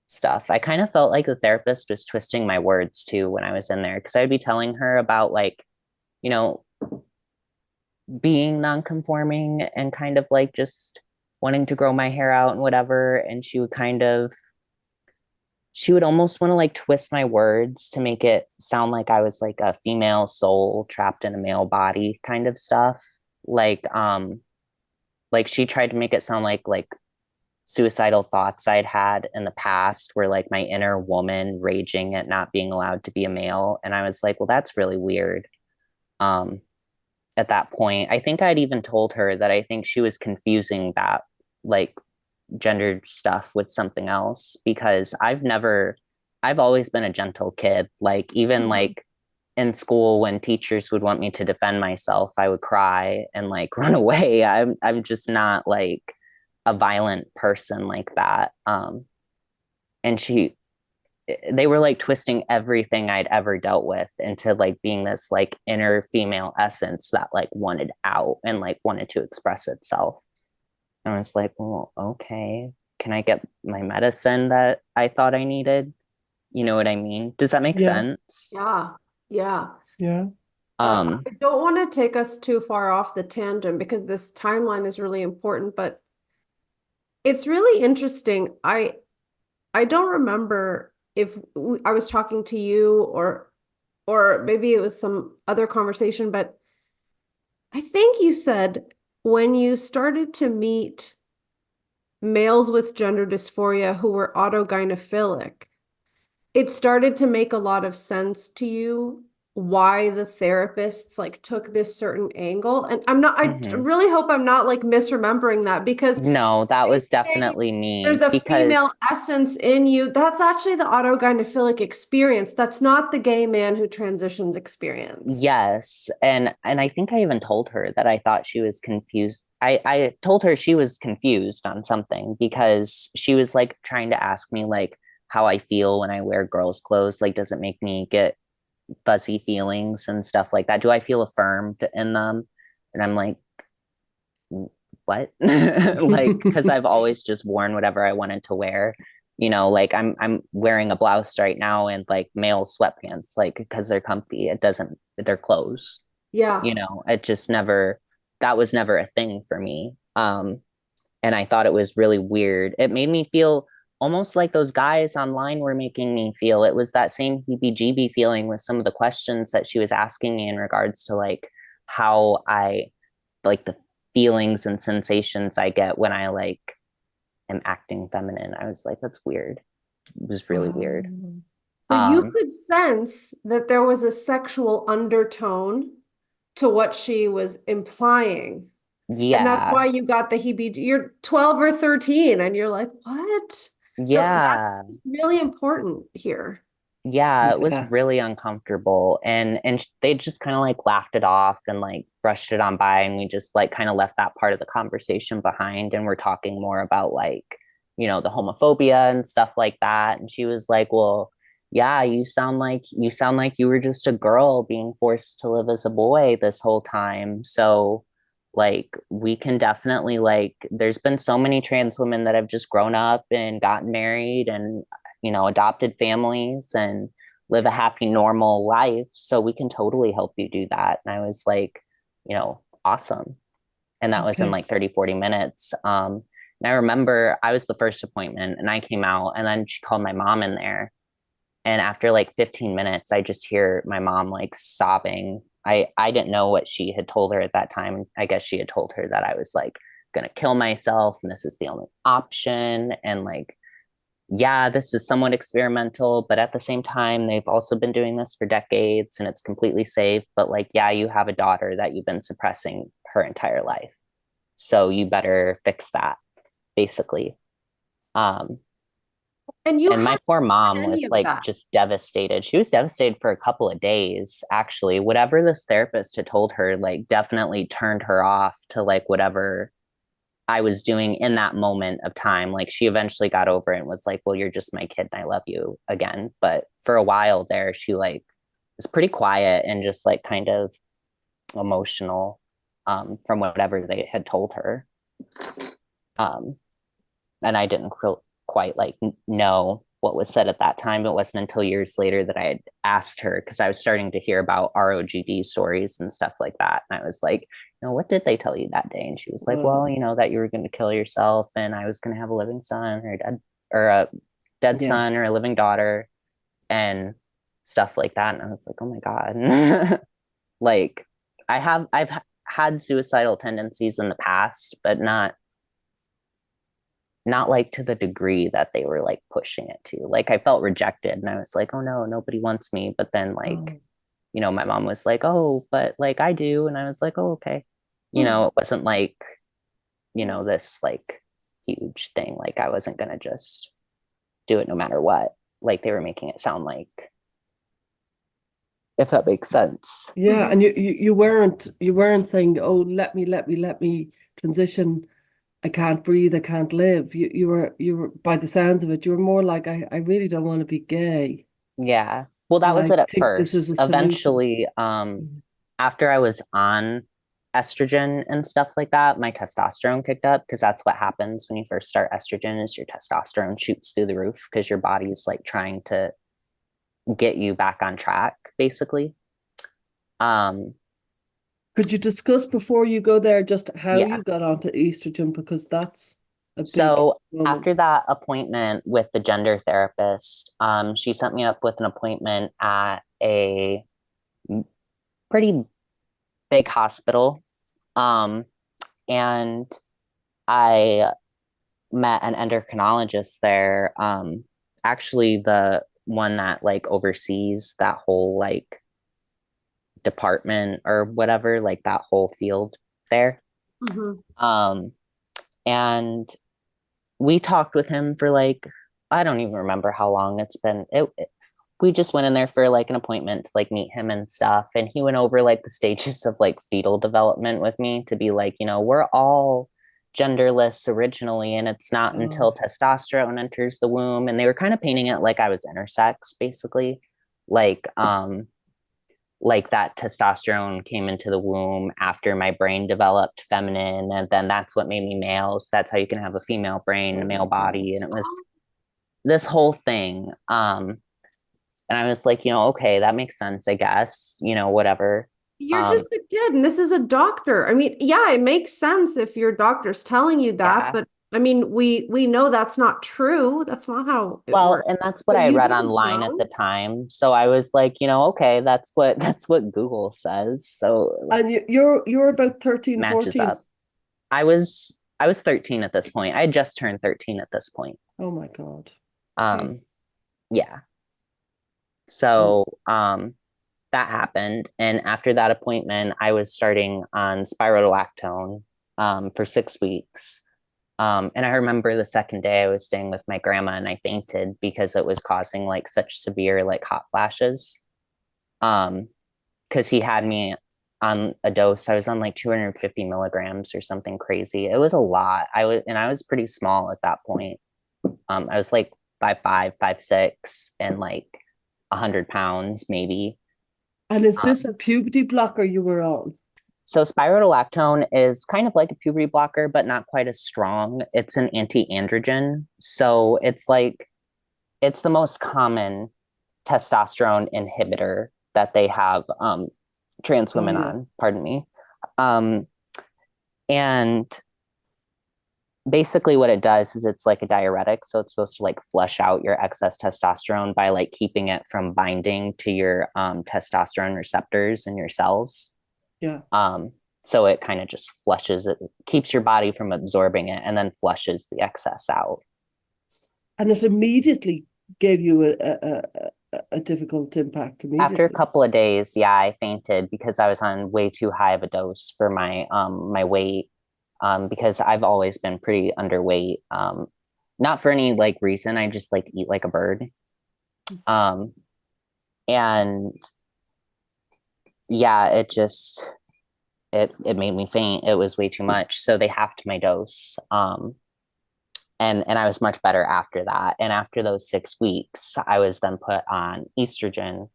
Speaker 3: stuff. I kind of felt like the therapist was twisting my words too when I was in there, because I'd be telling her about like, you know, being non-conforming and kind of like just wanting to grow my hair out and whatever. And she would almost want to like twist my words to make it sound like I was like a female soul trapped in a male body kind of stuff. Like she tried to make it sound like suicidal thoughts I'd had in the past were like my inner woman raging at not being allowed to be a male. And I was like, well, that's really weird. Um, at that point, I think I'd even told her that I think she was confusing that like gender stuff with something else, because I've always been a gentle kid. Like even like in school when teachers would want me to defend myself, I would cry and like run away. I'm just not like a violent person like that. And they were like twisting everything I'd ever dealt with into like being this like inner female essence that like wanted out and like wanted to express itself. And I was like, well, okay, can I get my medicine that I thought I needed? You know what I mean? Does that make
Speaker 1: Yeah.
Speaker 3: sense?
Speaker 2: Yeah. Yeah.
Speaker 1: Yeah.
Speaker 3: Um,
Speaker 2: I don't want to take us too far off the tangent because this timeline is really important, but it's really interesting. I don't remember if I was talking to you or maybe it was some other conversation, but I think you said when you started to meet males with gender dysphoria who were autogynephilic, it started to make a lot of sense to you why the therapists like took this certain angle. And I
Speaker 3: mhm.
Speaker 2: really hope I'm not like misremembering that because
Speaker 3: No, that
Speaker 2: they
Speaker 3: was
Speaker 2: say
Speaker 3: definitely
Speaker 2: there's
Speaker 3: me
Speaker 2: a female
Speaker 3: because
Speaker 2: essence in you. That's actually the autogynephilic experience. That's not the gay man who transitions experience.
Speaker 3: yes, and I think I even told her that I thought she was confused. I told her she was confused on something because she was like trying to ask me like how I feel when I wear girls' clothes. Like, does it make me get fuzzy feelings and stuff like that? Do I feel affirmed in them? And I'm like, what? Like, because I've always just worn whatever I wanted to wear. Like I'm wearing a blouse right now and like male sweatpants, like because they're comfy. They're clothes.
Speaker 2: Yeah.
Speaker 3: It just never that was never a thing for me. And I thought it was really weird. It made me feel almost like those guys online were making me feel. It was that same heebie-jeebie feeling with some of the questions that she was asking me in regards to like how I like the feelings and sensations I get when I like am acting feminine. I was like, that's weird. It was really weird.
Speaker 1: Um,
Speaker 2: So you
Speaker 3: Um,
Speaker 2: could sense that there was a sexual undertone to what she was implying. And that's
Speaker 3: yeah,
Speaker 2: why you got the you're 12 or 13 and you're like, what? So that's
Speaker 3: yeah,
Speaker 2: really important here.
Speaker 3: yeah. It was
Speaker 1: yeah.
Speaker 3: really uncomfortable, and they just kind of like laughed it off and like brushed it on by, and we just like kind of left that part of the conversation behind, and we're talking more about like the homophobia and stuff like that. And she was like, well, yeah, you sound like you were just a girl being forced to live as a boy this whole time. So like we can definitely like there's been so many trans women that have just grown up and gotten married and adopted families and live a happy normal life, so we can totally help you do that. And I was like, awesome. And that was in
Speaker 1: Okay.
Speaker 3: like 30-40 minutes. And I remember I was the first appointment and I came out, and then she called my mom in there. And after like 15 minutes, I just hear my mom like sobbing. I didn't know what she had told her at that time. I guess she had told her that I was like going to kill myself and this is the only option. And like, yeah, this is somewhat experimental, but at the same time, they've also been doing this for decades and it's completely safe. But like, yeah, you have a daughter that you've been suppressing her entire life. So you better fix that, basically. Um,
Speaker 2: And you
Speaker 3: and my
Speaker 2: haven't
Speaker 3: poor
Speaker 2: said
Speaker 3: mom
Speaker 2: any
Speaker 3: was
Speaker 2: of
Speaker 3: like
Speaker 2: that.
Speaker 3: just devastated. She was devastated for a couple of days, actually. Whatever this therapist had told her, like, definitely turned her off to like whatever I was doing in that moment of time. Like, she eventually got over it and was like, well, you're just my kid and I love you again. But for a while there, she like was pretty quiet and just like kind of emotional from whatever they had told her. And I didn't quite like know what was said at that time. It wasn't until years later that I had asked her, because I was starting to hear about ROGD stories and stuff like that. And I was like, you know, what did they tell you that day? And she was like, well, you know, that you were going to kill yourself and I was going to have a living son or a dead
Speaker 1: Yeah.
Speaker 3: son or a living daughter and stuff like that. And I was like, oh my God. Like, I've had suicidal tendencies in the past, but not like to the degree that they were like pushing it to. Like, I felt rejected and I was like, oh no, nobody wants me. But then like, you know, my mom was like, oh, but like I do. And I was like, oh, okay. You know, it wasn't like, you know, this like huge thing. Like, I wasn't going to just do it no matter what. Like, they were making it sound like, if that makes sense.
Speaker 1: Yeah, and you weren't saying, oh, let me transition. I can't breathe, I can't live. You were by the sounds of it, you were more like, I really don't want to be gay.
Speaker 3: Yeah. Well, that
Speaker 1: And
Speaker 3: was
Speaker 1: I
Speaker 3: it at
Speaker 1: think this is
Speaker 3: first.
Speaker 1: a solution.
Speaker 3: Eventually, after I was on estrogen and stuff like that, my testosterone kicked up, because that's what happens when you first start estrogen is your testosterone shoots through the roof because your body's like trying to get you back on track, basically. Um,
Speaker 1: Could you discuss before you go there just how
Speaker 3: yeah.
Speaker 1: you got onto estrogen? Because that's a big
Speaker 3: So
Speaker 1: moment.
Speaker 3: after that appointment with the gender therapist, she set me up with an appointment at a pretty big hospital. And I met an endocrinologist there. Actually, the one that like oversees that whole like department or whatever, like that whole field there. Um, and we talked with him for like, I don't even remember how long it's been. We just went in there for like an appointment to like meet him and stuff. And he went over like the stages of like fetal development with me to be like, you know, we're all genderless originally, and it's not until testosterone enters the womb. And they were kind of painting it like I was intersex, basically. Like that testosterone came into the womb after my brain developed feminine, and then that's what made me male. So that's how you can have a female brain, a male body. And it was this whole thing. And I was like, you know, okay, that makes sense, I guess, you know, whatever.
Speaker 2: You're just a kid, and this is a doctor. I mean, yeah, it makes sense if your doctor's telling you that,
Speaker 3: Yeah.
Speaker 2: but I mean, we know that's not true. That's not how it
Speaker 3: Well,
Speaker 2: works.
Speaker 3: and that's what
Speaker 2: But
Speaker 3: I
Speaker 2: you
Speaker 3: read
Speaker 2: didn't
Speaker 3: online at the
Speaker 2: know.
Speaker 3: time. So I was like, you know, okay, that's what Google says. So
Speaker 1: And you're about 13,
Speaker 3: matches
Speaker 1: 14.
Speaker 3: up. I was 13 at this point. I had just turned 13 at this point.
Speaker 1: Oh my God.
Speaker 3: Yeah. So that happened. And after that appointment, I was starting on spironolactone for 6 weeks. And I remember the second day I was staying with my grandma and I fainted because it was causing like such severe like hot flashes. Because he had me on a dose. I was on like 250 milligrams or something crazy. It was a lot. I was pretty small at that point. I was like 5'5", 5'6", and like 100 pounds maybe.
Speaker 1: And is this a puberty blocker you were on?
Speaker 3: So spironolactone is kind of like a puberty blocker, but not quite as strong. It's an anti-androgen. So it's the most common testosterone inhibitor that they have trans women on, pardon me. And basically what it does is it's like a diuretic. So it's supposed to like flush out your excess testosterone by like keeping it from binding to your testosterone receptors in your cells.
Speaker 1: Yeah.
Speaker 3: So it kind of just flushes it, keeps your body from absorbing it, and then flushes the excess out.
Speaker 1: And it immediately gave you a difficult impact
Speaker 3: After a
Speaker 1: immediately.
Speaker 3: couple of days, yeah, I fainted because I was on way too high of a dose for my weight. Because I've always been pretty underweight. Not for any like reason. I just like eat like a bird. Um, and yeah, it made me faint. It was way too much. So they halved my dose. And I was much better after that. And after those 6 weeks, I was then put on estrogen.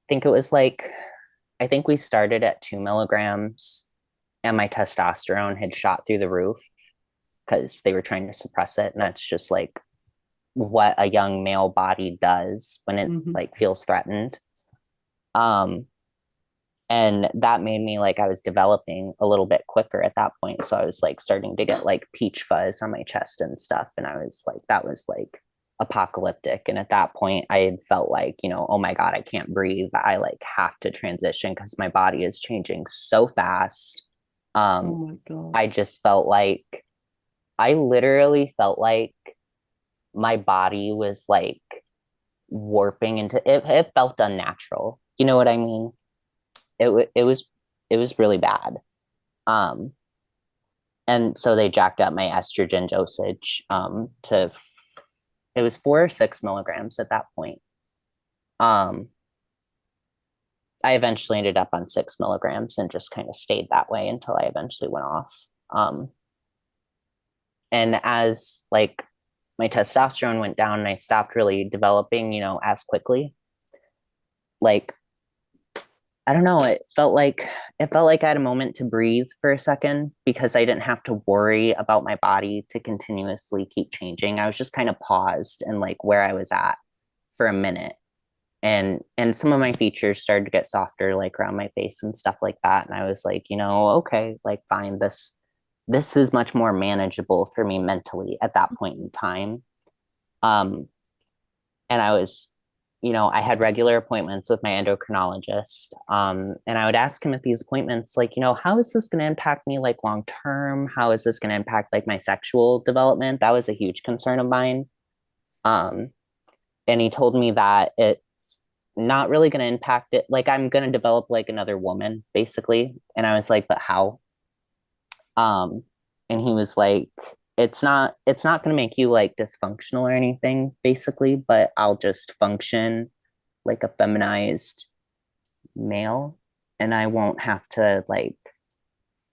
Speaker 3: Think it was like, I think we started at 2 milligrams, and my testosterone had shot through the roof because they were trying to suppress it. And that's just like what a young male body does when it like feels threatened. Um, and that made me like I was developing a little bit quicker at that point. So I was like starting to get like peach fuzz on my chest and stuff. And I was like, that was like apocalyptic. And at that point, I had felt like, oh my God, I can't breathe. I like have to transition because my body is changing so fast.
Speaker 1: Oh my God.
Speaker 3: I just felt like, I literally felt like my body was like warping into it. It felt unnatural. You know what I mean? It was really bad. Um, and so they jacked up my estrogen dosage to it was 4 or 6 milligrams at that point. Um, I eventually ended up on 6 milligrams and just kind of stayed that way until I eventually went off. And as like my testosterone went down and I stopped really developing, as quickly, like I don't know, it felt like I had a moment to breathe for a second because I didn't have to worry about my body to continuously keep changing. I was just kind of paused and like where I was at for a minute. And some of my features started to get softer, like around my face and stuff like that. And I was like, okay, like fine, this is much more manageable for me mentally at that point in time. Um, and I was, I had regular appointments with my endocrinologist. And I would ask him at these appointments, like, how is this going to impact me like long term? How is this going to impact like my sexual development? That was a huge concern of mine. Um, and he told me that it's not really going to impact it. Like I'm going to develop like another woman, basically. And I was like, but how? Um, and he was like, it's not going to make you like dysfunctional or anything, basically, but I'll just function like a feminized male, and I won't have to like,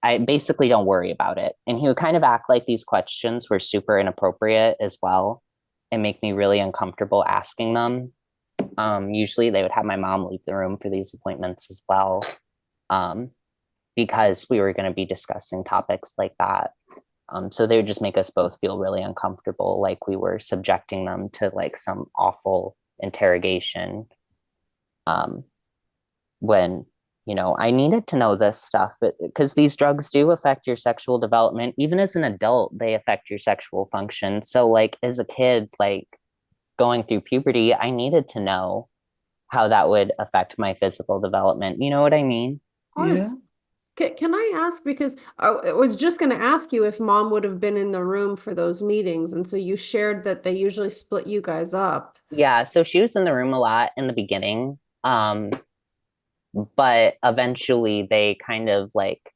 Speaker 3: I basically don't worry about it. And he would kind of act like these questions were super inappropriate as well and make me really uncomfortable asking them. Usually they would have my mom leave the room for these appointments as well. Um, because we were going to be discussing topics like that. So they would just make us both feel really uncomfortable, like we were subjecting them to like some awful interrogation. Um, when I needed to know this stuff, because these drugs do affect your sexual development. Even as an adult, they affect your sexual function. So, like as a kid, like going through puberty, I needed to know how that would affect my physical development. You know what I mean?
Speaker 2: Of
Speaker 1: Yeah.
Speaker 2: course. Can I ask, because I was just going to ask you if mom would have been in the room for those meetings. And so you shared that they usually split you guys up.
Speaker 3: Yeah. So she was in the room a lot in the beginning. But eventually they kind of like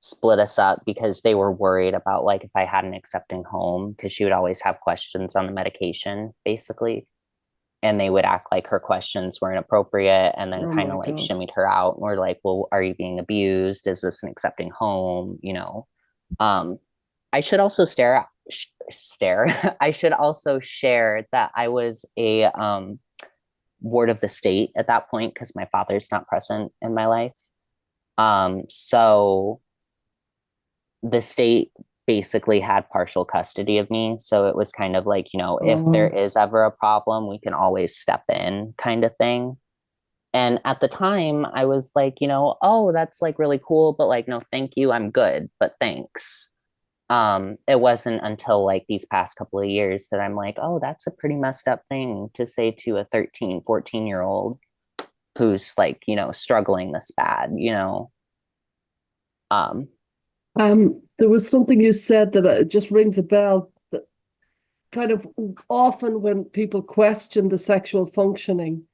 Speaker 3: split us up because they were worried about like if I had an accepting home, because she would always have questions on the medication, basically. And they would act like her questions were inappropriate and then
Speaker 1: Oh
Speaker 3: kind
Speaker 1: my
Speaker 3: of like
Speaker 1: God.
Speaker 3: shimmied her out. And we're like, well, are you being abused? Is this an accepting home? Um, I should also stare. I should also share that I was a ward of the state at that point because my father's not present in my life. So the state basically had partial custody of me. So it was kind of like, if there
Speaker 1: Oh,
Speaker 3: is ever a problem, we can always step in kind of thing. And at the time, I was like, oh, that's like really cool, but like, no, thank you. I'm good, but thanks. It wasn't until like these past couple of years that I'm like, oh, that's a pretty messed up thing to say to a 13, 14-year-old who's like, struggling this bad. Um,
Speaker 1: There was something you said that just rings a bell. That kind of often when people question the sexual functioning,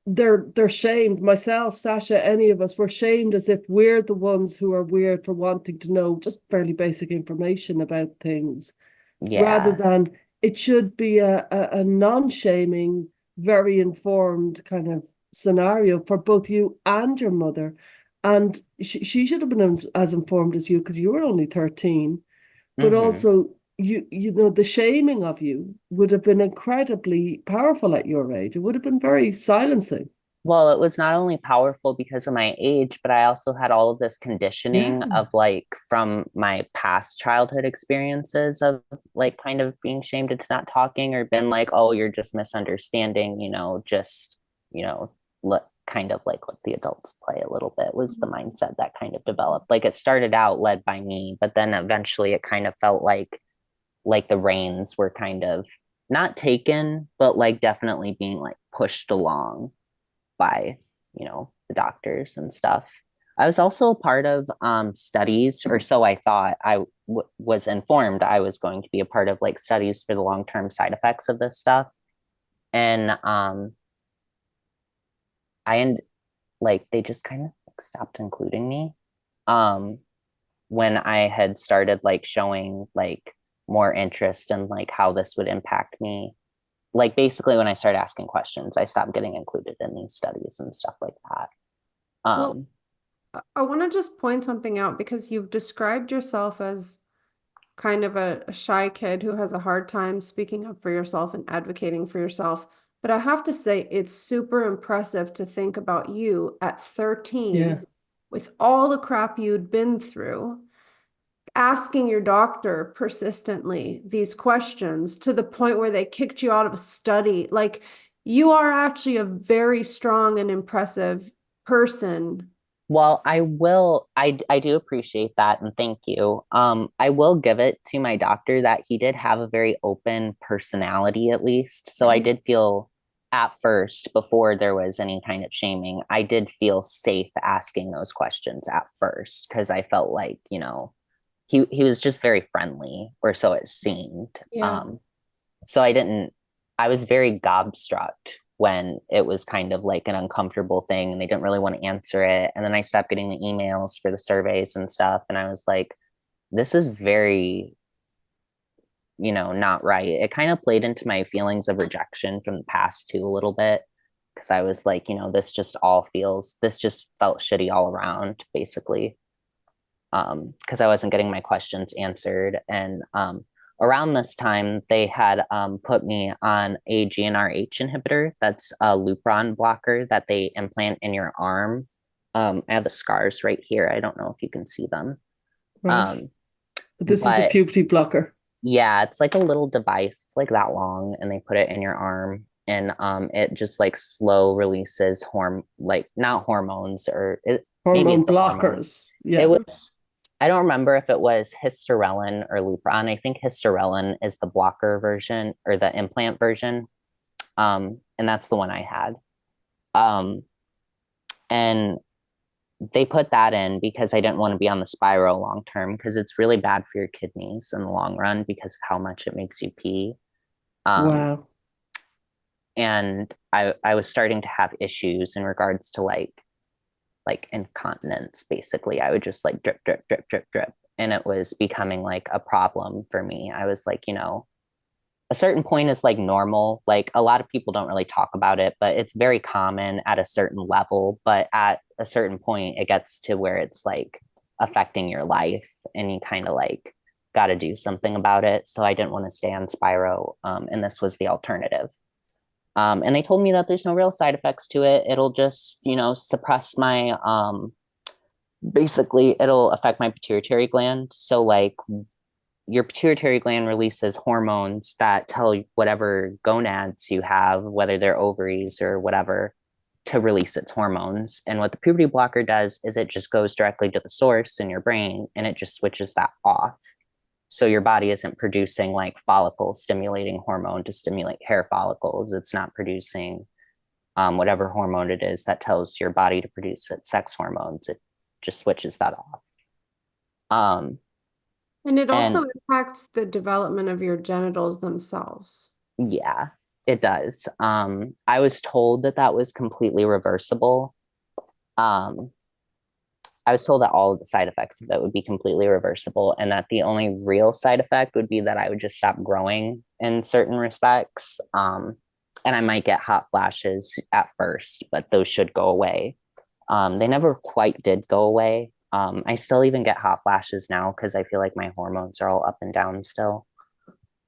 Speaker 1: they're shamed. Myself, Sasha, any of us, we're shamed as if we're the ones who are weird for wanting to know just fairly basic information about things, rather
Speaker 3: yeah.
Speaker 1: than it should be a non-shaming, very informed kind of scenario for both you and your mother. And she should have been as informed as you because you were only 13. But
Speaker 3: Hmm.
Speaker 1: also, you know, the shaming of you would have been incredibly powerful at your age. It would have been very silencing.
Speaker 3: Well, it was not only powerful because of my age, but I also had all of this
Speaker 1: Yeah.
Speaker 3: conditioning of like from my past childhood experiences of like kind of being shamed into not talking or been like, oh, you're just misunderstanding, just, kind of like let the adults play a little bit was the mindset that kind of developed. Like it started out led by me, but then eventually it kind of felt like the reins were kind of not taken, but like definitely being like pushed along by the doctors and stuff. I was also a part of studies, or so I thought. Was informed I was going to be a part of like studies for the long-term side effects of this stuff, and I end like they just kind of like, stopped including me um, when I had started like showing like more interest in like how this would impact me. Like basically when I started asking questions, I stopped getting included in these studies and stuff like that.
Speaker 2: Well,
Speaker 3: Um,
Speaker 2: I want to just point something out because you've described yourself as kind of a shy kid who has a hard time speaking up for yourself and advocating for yourself. But I have to say, it's super impressive to think about you at
Speaker 1: Yeah.
Speaker 2: 13 with all the crap you'd been through, asking your doctor persistently these questions to the point where they kicked you out of a study. Like, you are actually a very strong and impressive person.
Speaker 3: Well, I do appreciate that and thank you. I will give it to my doctor that he did have a very open personality at least. So I did feel at first, before there was any kind of shaming, I did feel safe asking those questions at first because I felt like, he was just very friendly, or so it seemed.
Speaker 2: Yeah.
Speaker 3: So I was very gobstruck when it was kind of like an uncomfortable thing and they didn't really want to answer it. And then I stopped getting the emails for the surveys and stuff. And I was like, this is very, not right. It kind of played into my feelings of rejection from the past too, a little bit. Cause I was like, this just felt shitty all around, basically. Because I wasn't getting my questions answered. And around this time, they had put me on a GnRH inhibitor. That's a Lupron blocker that they implant in your arm. I have the scars right here. I don't know if you can see them.
Speaker 1: Right.
Speaker 3: Um,
Speaker 1: But this is a
Speaker 3: but
Speaker 1: puberty blocker.
Speaker 3: yeah, it's like a little device. It's like that long, and they put it in your arm. And it just like slow releases like not hormones, or maybe
Speaker 1: Hormone
Speaker 3: it's a hormone.
Speaker 1: blockers.
Speaker 3: It
Speaker 1: Yeah.
Speaker 3: was, I don't remember if it was Hysterelin or Lupron. I think Hysterelin is the blocker version or the implant version. And that's the one I had. Um, and they put that in because I didn't want to be on the spiral long term because it's really bad for your kidneys in the long run because of how much it makes you pee. Um,
Speaker 1: Wow.
Speaker 3: and I was starting to have issues in regards to like incontinence. Basically, I would just like drip drip drip drip drip, and it was becoming like a problem for me. I was like, a certain point is like normal. Like a lot of people don't really talk about it, but it's very common at a certain level. But at a certain point, it gets to where it's like affecting your life and you kind of like got to do something about it. So I didn't want to stay on Spiro. And this was the alternative. And they told me that there's no real side effects to it. It'll just, suppress my, basically, it'll affect my pituitary gland. So, like, your pituitary gland releases hormones that tell whatever gonads you have, whether they're ovaries or whatever, to release its hormones. And what the puberty blocker does is it just goes directly to the source in your brain and it just switches that off. So your body isn't producing like follicle stimulating hormone to stimulate hair follicles. It's not producing whatever hormone it is that tells your body to produce its sex hormones. It just switches that off. Um,
Speaker 2: And it also
Speaker 3: and
Speaker 2: impacts the development of your genitals themselves.
Speaker 3: yeah, it does. I was told that that was completely reversible. Um, I was told that all of the side effects of it would be completely reversible, and that the only real side effect would be that I would just stop growing in certain respects. And I might get hot flashes at first, but those should go away. They never quite did go away. I still even get hot flashes now because I feel like my hormones are all up and down still.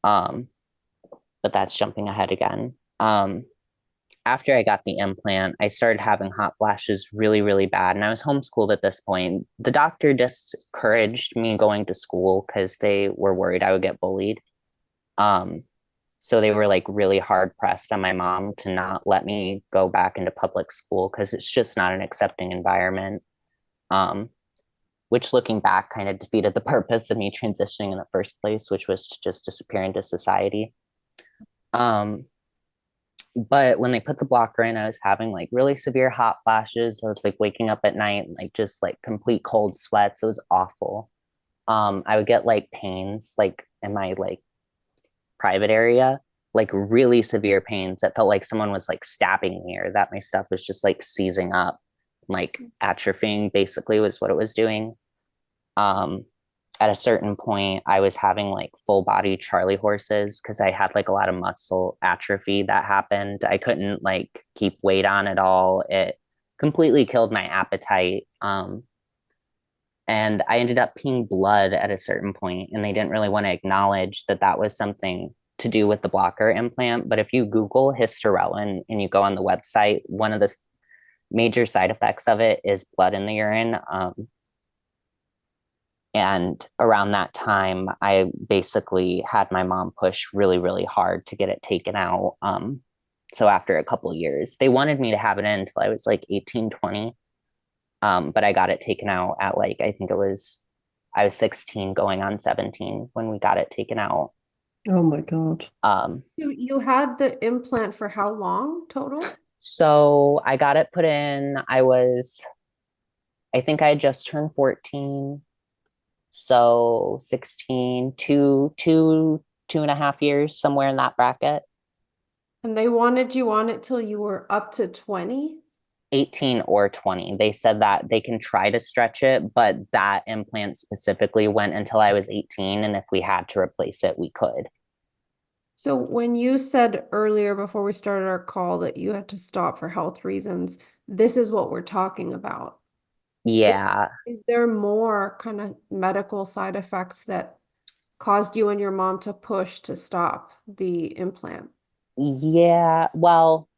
Speaker 3: Um, but that's jumping ahead again. After I got the implant, I started having hot flashes really, really bad. And I was homeschooled at this point. The doctor discouraged me going to school because they were worried I would get bullied. Um, so they were like really hard pressed on my mom to not let me go back into public school because it's just not an accepting environment. Um, which looking back kind of defeated the purpose of me transitioning in the first place, which was to just disappear into society. Um, but when they put the blocker in, I was having like really severe hot flashes. I was like waking up at night and like just like complete cold sweats. It was awful. I would get like pains like in my like private area, like really severe pains that felt like someone was like stabbing me or that my stuff was just like seizing up, like atrophying basically was what it was doing. Um, at a certain point, I was having like full body Charlie horses because I had like a lot of muscle atrophy that happened. I couldn't like keep weight on at all. It completely killed my appetite. And I ended up peeing blood at a certain point, and they didn't really want to acknowledge that that was something to do with the blocker implant. But if you Google Hysterelin and you go on the website, one of the major side effects of it is blood in the urine. And around that time, I basically had my mom push really, really hard to get it taken out. So after a couple of years, they wanted me to have it in until I was like 18, 20. But I got it taken out at like, I think I was 16 going on 17 when we got it taken out.
Speaker 1: Oh my God.
Speaker 2: You had the implant for how long total?
Speaker 3: So I got it put in. I think I had just turned 14. So 16, 2.5 years, somewhere in that bracket.
Speaker 2: And they wanted you on it till you were up to 20?
Speaker 3: 18 or 20. They said that they can try to stretch it, but that implant specifically went until I was 18. And if we had to replace it, we could.
Speaker 2: So when you said earlier before we started our call that you had to stop for health reasons, this is what we're talking about. Is
Speaker 3: Yeah.
Speaker 2: is there more kind of medical side effects that caused you and your mom to push to stop the implant?
Speaker 3: Yeah. Well,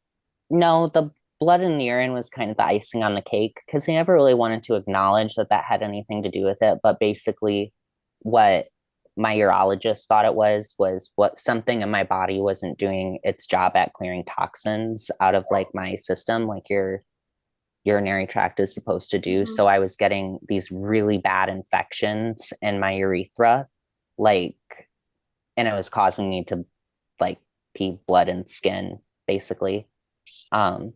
Speaker 3: no, the blood in the urine was kind of the icing on the cake because they never really wanted to acknowledge that that had anything to do with it. But basically, what my urologist thought it was what something in my body wasn't doing its job at clearing toxins out of like my system, like your urinary tract is supposed to do.
Speaker 2: Mhm.
Speaker 3: So I was getting these really bad infections in my urethra, like, and it was causing me to like pee blood and skin, basically. Um,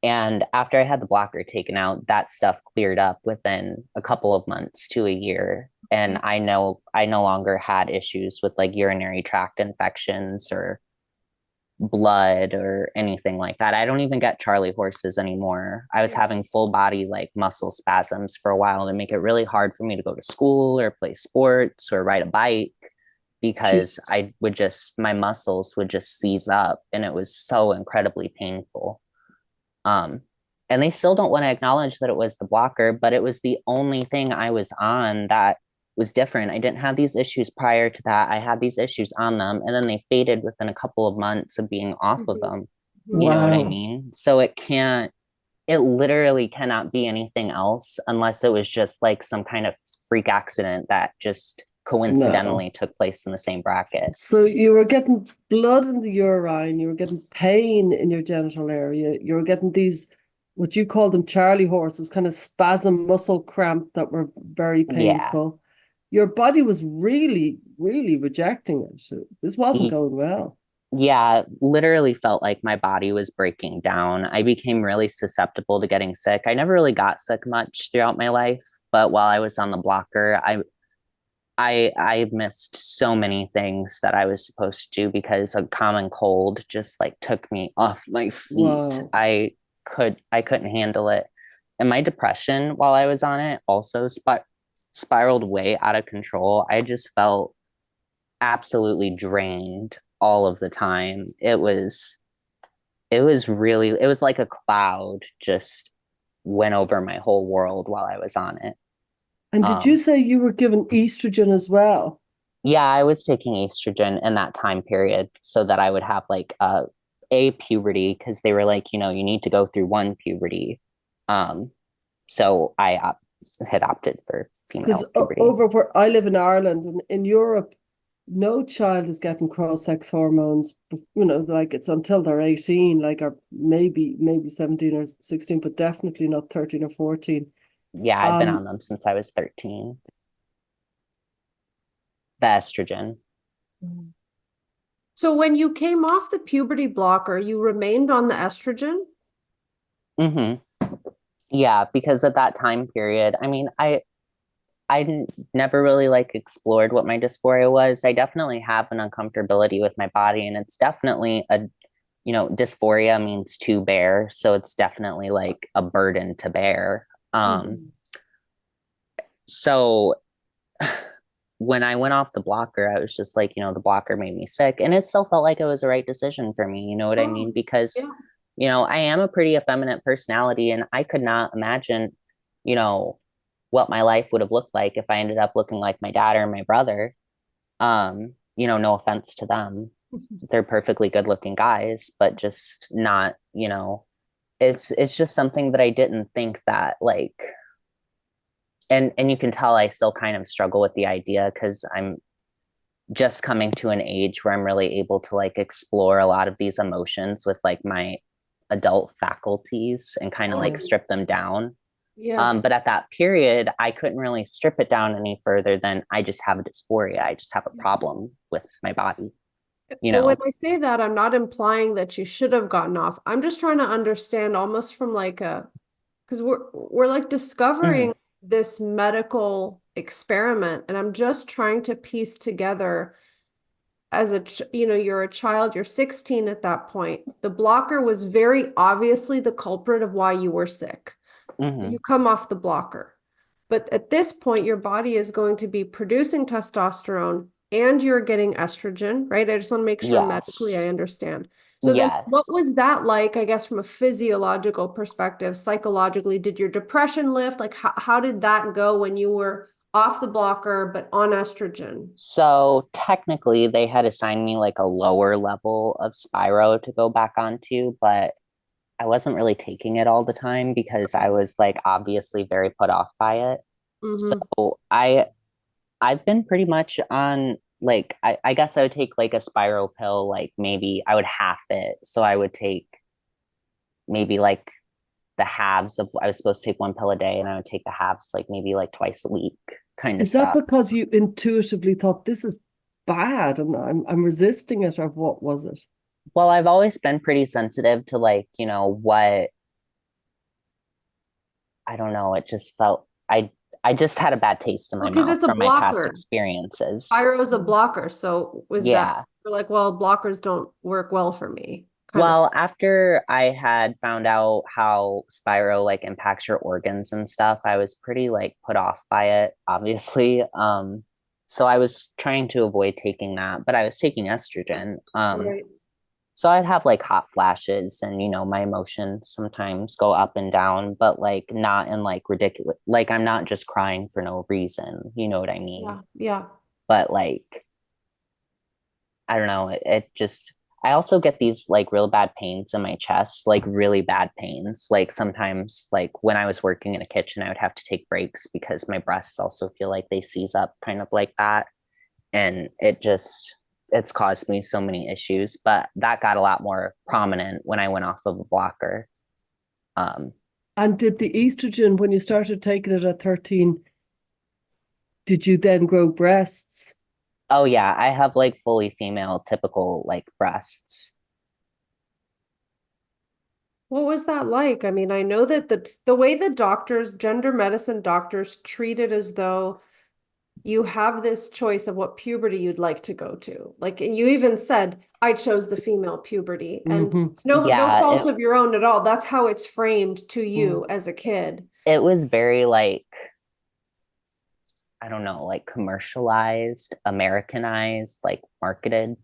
Speaker 3: and after I had the blocker taken out, that stuff cleared up within a couple of months to a year. And I no longer had issues with like urinary tract infections or blood or anything like that. I don't even get Charlie horses anymore. I was having full body like muscle spasms for a while to make it really hard for me to go to school or play sports or ride a bike because
Speaker 1: Jesus.
Speaker 3: my muscles would just seize up and it was so incredibly painful. Um, and they still don't want to acknowledge that it was the blocker, but it was the only thing I was on that was different. I didn't have these issues prior to that. I had these issues on them, and then they faded within a couple of months of being off of
Speaker 2: Mhm.
Speaker 3: them. You
Speaker 2: Mhm.
Speaker 3: know what I
Speaker 1: Wow.
Speaker 3: mean? So it literally cannot be anything else unless it was just like some kind of freak accident that just
Speaker 1: No.
Speaker 3: coincidentally took place in the same bracket.
Speaker 1: So you were getting blood in the urine, you were getting pain in your genital area, you were getting these, what you call them Charlie horses, kind of spasm muscle cramp that were very
Speaker 3: Yeah.
Speaker 1: painful. Your body was really, really rejecting it. This wasn't going well.
Speaker 3: Yeah, literally felt like my body was breaking down. I became really susceptible to getting sick. I never really got sick much throughout my life, but while I was on the blocker, I missed so many things that I was supposed to do because a common cold just like took me off my feet.
Speaker 1: Wow.
Speaker 3: I couldn't handle it. And my depression while I was on it also spiraled way out of control. I just felt absolutely drained all of the time. It was like a cloud just went over my whole world while I was on it.
Speaker 1: And did you
Speaker 3: Um,
Speaker 1: say you were given estrogen as well?
Speaker 3: yeah, I was taking estrogen in that time period so that I would have like a puberty because they were like, you need to go through one puberty. Um, so had opted for
Speaker 1: Because
Speaker 3: female puberty.
Speaker 1: over where I live in Ireland and in Europe, no child is getting cross-sex hormones, like it's until they're 18, like, or maybe 17 or 16, but definitely not 13 or 14.
Speaker 3: Yeah, I've been on
Speaker 1: Um,
Speaker 3: them since I was 13. The estrogen.
Speaker 2: So when you came off the puberty blocker, you remained on the estrogen?
Speaker 3: Mm-hmm. Yeah, because at that time period, I mean, never really like explored what my dysphoria was. I definitely have an uncomfortability with my body, and it's definitely dysphoria means to bear, so it's definitely like a burden to bear.
Speaker 2: Mhm.
Speaker 3: So when I went off the blocker, I was just like, the blocker made me sick, and it still felt like it was the right decision for me. You know what I
Speaker 2: Oh,
Speaker 3: mean? Because,
Speaker 2: yeah.
Speaker 3: I am a pretty effeminate personality, and I could not imagine, you know, what my life would have looked like if I ended up looking like my dad or my brother. No offense to them. They're perfectly good looking guys, but just not, it's just something that I didn't think that like and you can tell I still kind of struggle with the idea because I'm just coming to an age where I'm really able to like explore a lot of these emotions with like my adult faculties and kind of like
Speaker 1: yeah.
Speaker 3: strip them down.
Speaker 2: Yes.
Speaker 3: But at that period, I couldn't really strip it down any further than I just have a dysphoria. I just have a problem with my body, you
Speaker 2: Well, when
Speaker 3: know?
Speaker 2: I say that, I'm not implying that you should have gotten off. I'm just trying to understand almost from like because we're like
Speaker 3: Mhm.
Speaker 2: discovering this medical experiment, and I'm just trying to piece together as you're a child, you're 16 at that point. The blocker was very obviously the culprit of why you were sick. So you
Speaker 3: Mhm.
Speaker 2: come off the blocker. But at this point, your body is going to be producing testosterone and you're getting estrogen, right? I just want to make sure medically I
Speaker 3: Yes.
Speaker 2: understand. So then what
Speaker 3: Yes.
Speaker 2: was that like, I guess, from a physiological perspective, psychologically? Did your depression lift? Like, how did that go when you were off the blocker but on estrogen?
Speaker 3: So technically, they had assigned me like a lower level of Spyro to go back onto, but I wasn't really taking it all the time because I was like obviously very put off by it.
Speaker 2: Mm-hmm.
Speaker 3: So I've been pretty much on like I guess I would take like a spiral pill, like maybe I would half it. So I would take maybe like the halves of I was supposed to take one pill a day and I would take the halves like maybe like twice a week kind of
Speaker 1: Is that
Speaker 3: stuff.
Speaker 1: because you intuitively thought this is bad and I'm resisting it, or what was it?
Speaker 3: Well, I've always been pretty sensitive to like, what I don't know, it just felt I just had a bad taste in my
Speaker 2: Because
Speaker 3: mouth
Speaker 2: it's a
Speaker 3: from my past
Speaker 2: blocker.
Speaker 3: experiences.
Speaker 2: Spyro is a blocker. So was that
Speaker 3: Yeah.
Speaker 2: you're like, well, blockers don't work well for me, kind of.
Speaker 3: Well, after I had found out how Spyro like impacts your organs and stuff, I was pretty like put off by it, obviously. So I was trying to avoid taking that, but I was taking estrogen.
Speaker 2: Right.
Speaker 3: So I'd have like hot flashes and my emotions sometimes go up and down, but like not in like ridiculous like I'm not just crying for no reason, you know what I mean?
Speaker 2: Yeah. Yeah.
Speaker 3: But like I don't know, it just I also get these like real bad pains in my chest, like really bad pains. Like sometimes like when I was working in a kitchen, I would have to take breaks because my breasts also feel like they seize up kind of like that. And it's caused me so many issues, but that got a lot more prominent when I went off of a blocker. um
Speaker 1: And did the estrogen, when you started taking it at 13, did you then grow breasts?
Speaker 3: Oh yeah, I have like fully female typical like breasts.
Speaker 2: What was that like? I mean, I know that the way the doctors, gender medicine doctors treat it as though you have this choice of what puberty you'd like to go to. Like, and you even said, I chose the female puberty, and
Speaker 1: Hmm.
Speaker 2: it's no
Speaker 3: Yeah,
Speaker 2: fault of your own at all. That's how it's framed to you as a kid.
Speaker 3: it was very like, I don't know, like commercialized, Americanized, like marketed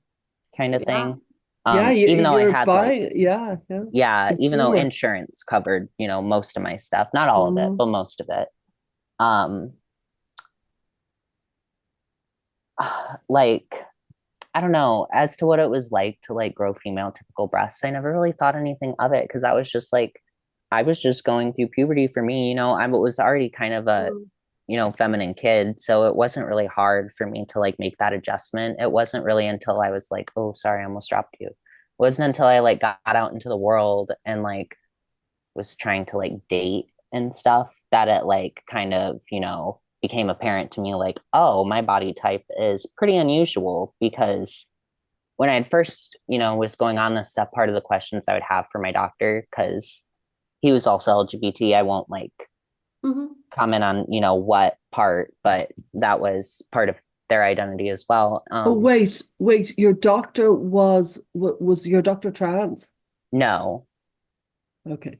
Speaker 3: kind of
Speaker 2: Yeah.
Speaker 3: thing.
Speaker 1: Yeah,
Speaker 3: Even though I
Speaker 1: you're
Speaker 3: had like,
Speaker 1: buying. Yeah, yeah.
Speaker 3: yeah, even though
Speaker 1: Consumer.
Speaker 3: insurance covered, most of my stuff, not all of it,
Speaker 1: Hmm.
Speaker 3: but most of it. Um, like, I don't know, as to what it was like to like grow female typical breasts, I never really thought anything of it because I was just like, I was just going through puberty for me, I was already kind of a,
Speaker 2: Mm.
Speaker 3: feminine kid. So it wasn't really hard for me to like make that adjustment. It wasn't really until I was like, oh, sorry, I almost dropped you. It wasn't until I like got out into the world and like was trying to like date and stuff that it like kind of, became apparent to me like, oh, my body type is pretty unusual because when I had first, was going on this stuff, part of the questions I would have for my doctor, because he was also LGBT, I won't like
Speaker 2: Mhm.
Speaker 3: comment on, what part, but that was part of their identity as well.
Speaker 1: Oh, wait. Your doctor was your doctor trans?
Speaker 3: No,
Speaker 1: Okay,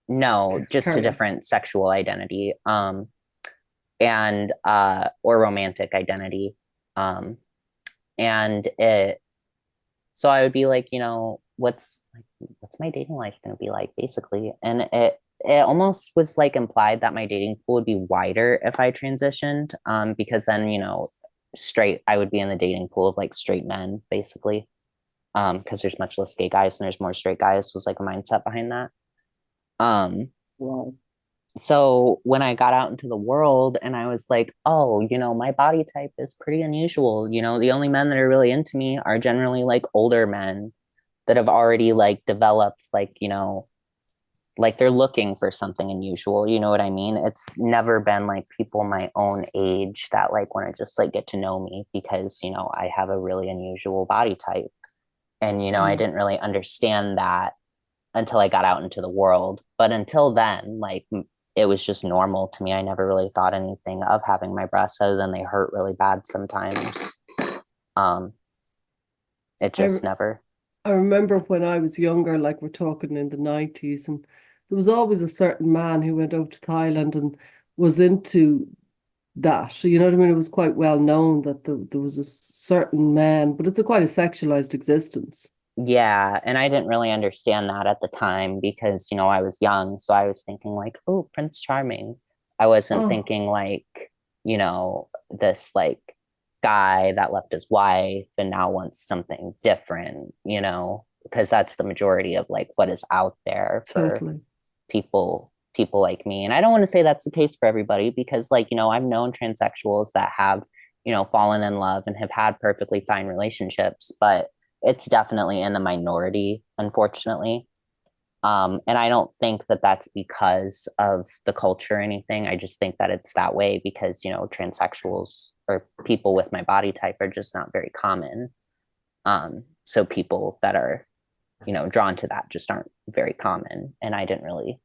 Speaker 3: no, just a
Speaker 1: carry on.
Speaker 3: different sexual identity. And or romantic identity. And it so I would be like, what's my dating life gonna be like, basically? And it almost was like implied that my dating pool would be wider if I transitioned, because then, straight I would be in the dating pool of like straight men, basically. Because there's much less gay guys and there's more straight guys was like a mindset behind that. Um,
Speaker 1: Wow.
Speaker 3: so when I got out into the world and I was like, oh, my body type is pretty unusual. The only men that are really into me are generally like older men that have already like developed like, like they're looking for something unusual. You know what I mean? It's never been like people my own age that like want to just like get to know me because, I have a really unusual body type. And, I
Speaker 1: Mm.
Speaker 3: didn't really understand that until I got out into the world. But until then, like it was just normal to me. I never really thought anything of having my breasts other than they hurt really bad sometimes. Um, it
Speaker 1: I
Speaker 3: just never.
Speaker 1: I remember when I was younger, like we're talking in the 90s, and there was always a certain man who went over to Thailand and was into that. You know what I mean? It was quite well known that there was a certain man, but it's a quite a sexualized existence.
Speaker 3: Yeah, and I didn't really understand that at the time because, I was young, so I was thinking like, oh, Prince Charming. I wasn't
Speaker 1: Oh,
Speaker 3: thinking like, this like guy that left his wife and now wants something different, because that's the majority of like what is out there for
Speaker 1: totally.
Speaker 3: people like me. And I don't want to say that's the case for everybody because like, I've known transsexuals that have, fallen in love and have had perfectly fine relationships, but it's definitely in the minority, unfortunately. And I don't think that that's because of the culture or anything. I just think that it's that way because, transsexuals or people with my body type are just not very common. So people that are, drawn to that just aren't very common. And I didn't really,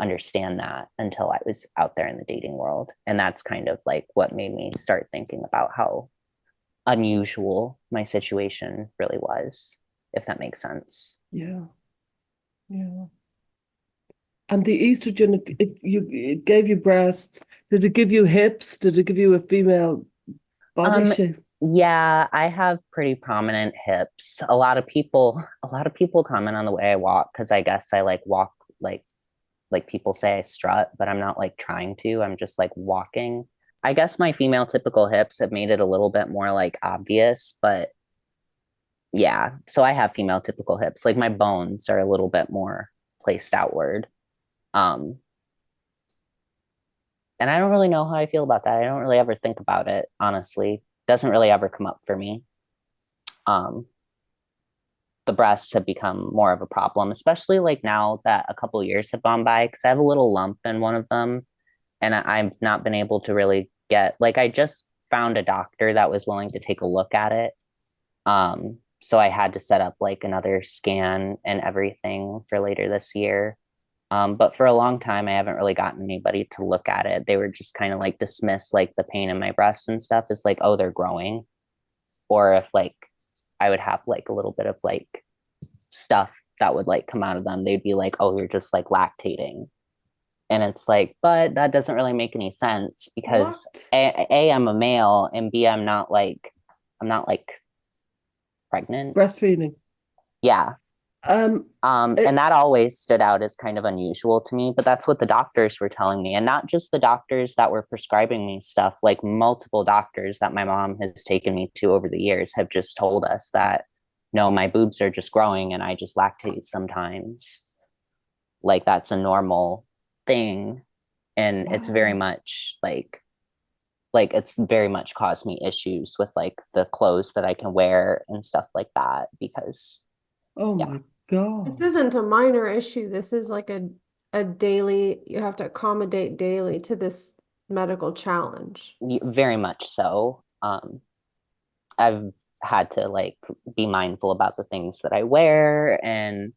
Speaker 3: understand that until I was out there in the dating world. And that's kind of like what made me start thinking about how unusual my situation really was, if that makes sense.
Speaker 1: Yeah, yeah. And the estrogen, it gave you breasts. Did it give you hips? Did it give you a female body
Speaker 3: Um,
Speaker 1: shape?
Speaker 3: yeah, I have pretty prominent hips. A lot of people comment on the way I walk because I guess I like walk like people say I strut, but I'm not like trying to. I'm just like walking. I guess my female typical hips have made it a little bit more like obvious, but yeah. So I have female typical hips. Like my bones are a little bit more placed outward. Um, and I don't really know how I feel about that. I don't really ever think about it, honestly. Doesn't really ever come up for me. Um, the breasts have become more of a problem, especially like now that a couple years have gone by, because I have a little lump in one of them, and I've not been able to really get like I just found a doctor that was willing to take a look at it. So I had to set up like another scan and everything for later this year. But for a long time, I haven't really gotten anybody to look at it. They were just kind of like dismiss like the pain in my breasts and stuff is like, oh, they're growing. Or if like I would have like a little bit of like stuff that would like come out of them, they'd be like, oh, you're just like lactating. And it's like, but that doesn't really make any sense because
Speaker 1: What?
Speaker 3: A, I'm a male, and B, I'm not like pregnant.
Speaker 1: Breastfeeding.
Speaker 3: Yeah.
Speaker 1: Um,
Speaker 3: And that always stood out as kind of unusual to me, but that's what the doctors were telling me. And not just the doctors that were prescribing me stuff, like multiple doctors that my mom has taken me to over the years have just told us that, no, my boobs are just growing and I just lactate sometimes. Like that's a normal thing. And it's very
Speaker 1: wow.
Speaker 3: much like it's very much caused me issues with like the clothes that I can wear and stuff like that because
Speaker 1: Oh
Speaker 3: yeah.
Speaker 1: my
Speaker 2: This
Speaker 1: God.
Speaker 2: isn't a minor issue. This is like a daily, you have to accommodate daily to this medical challenge.
Speaker 3: Very much so. I've had to like be mindful about the things that I wear and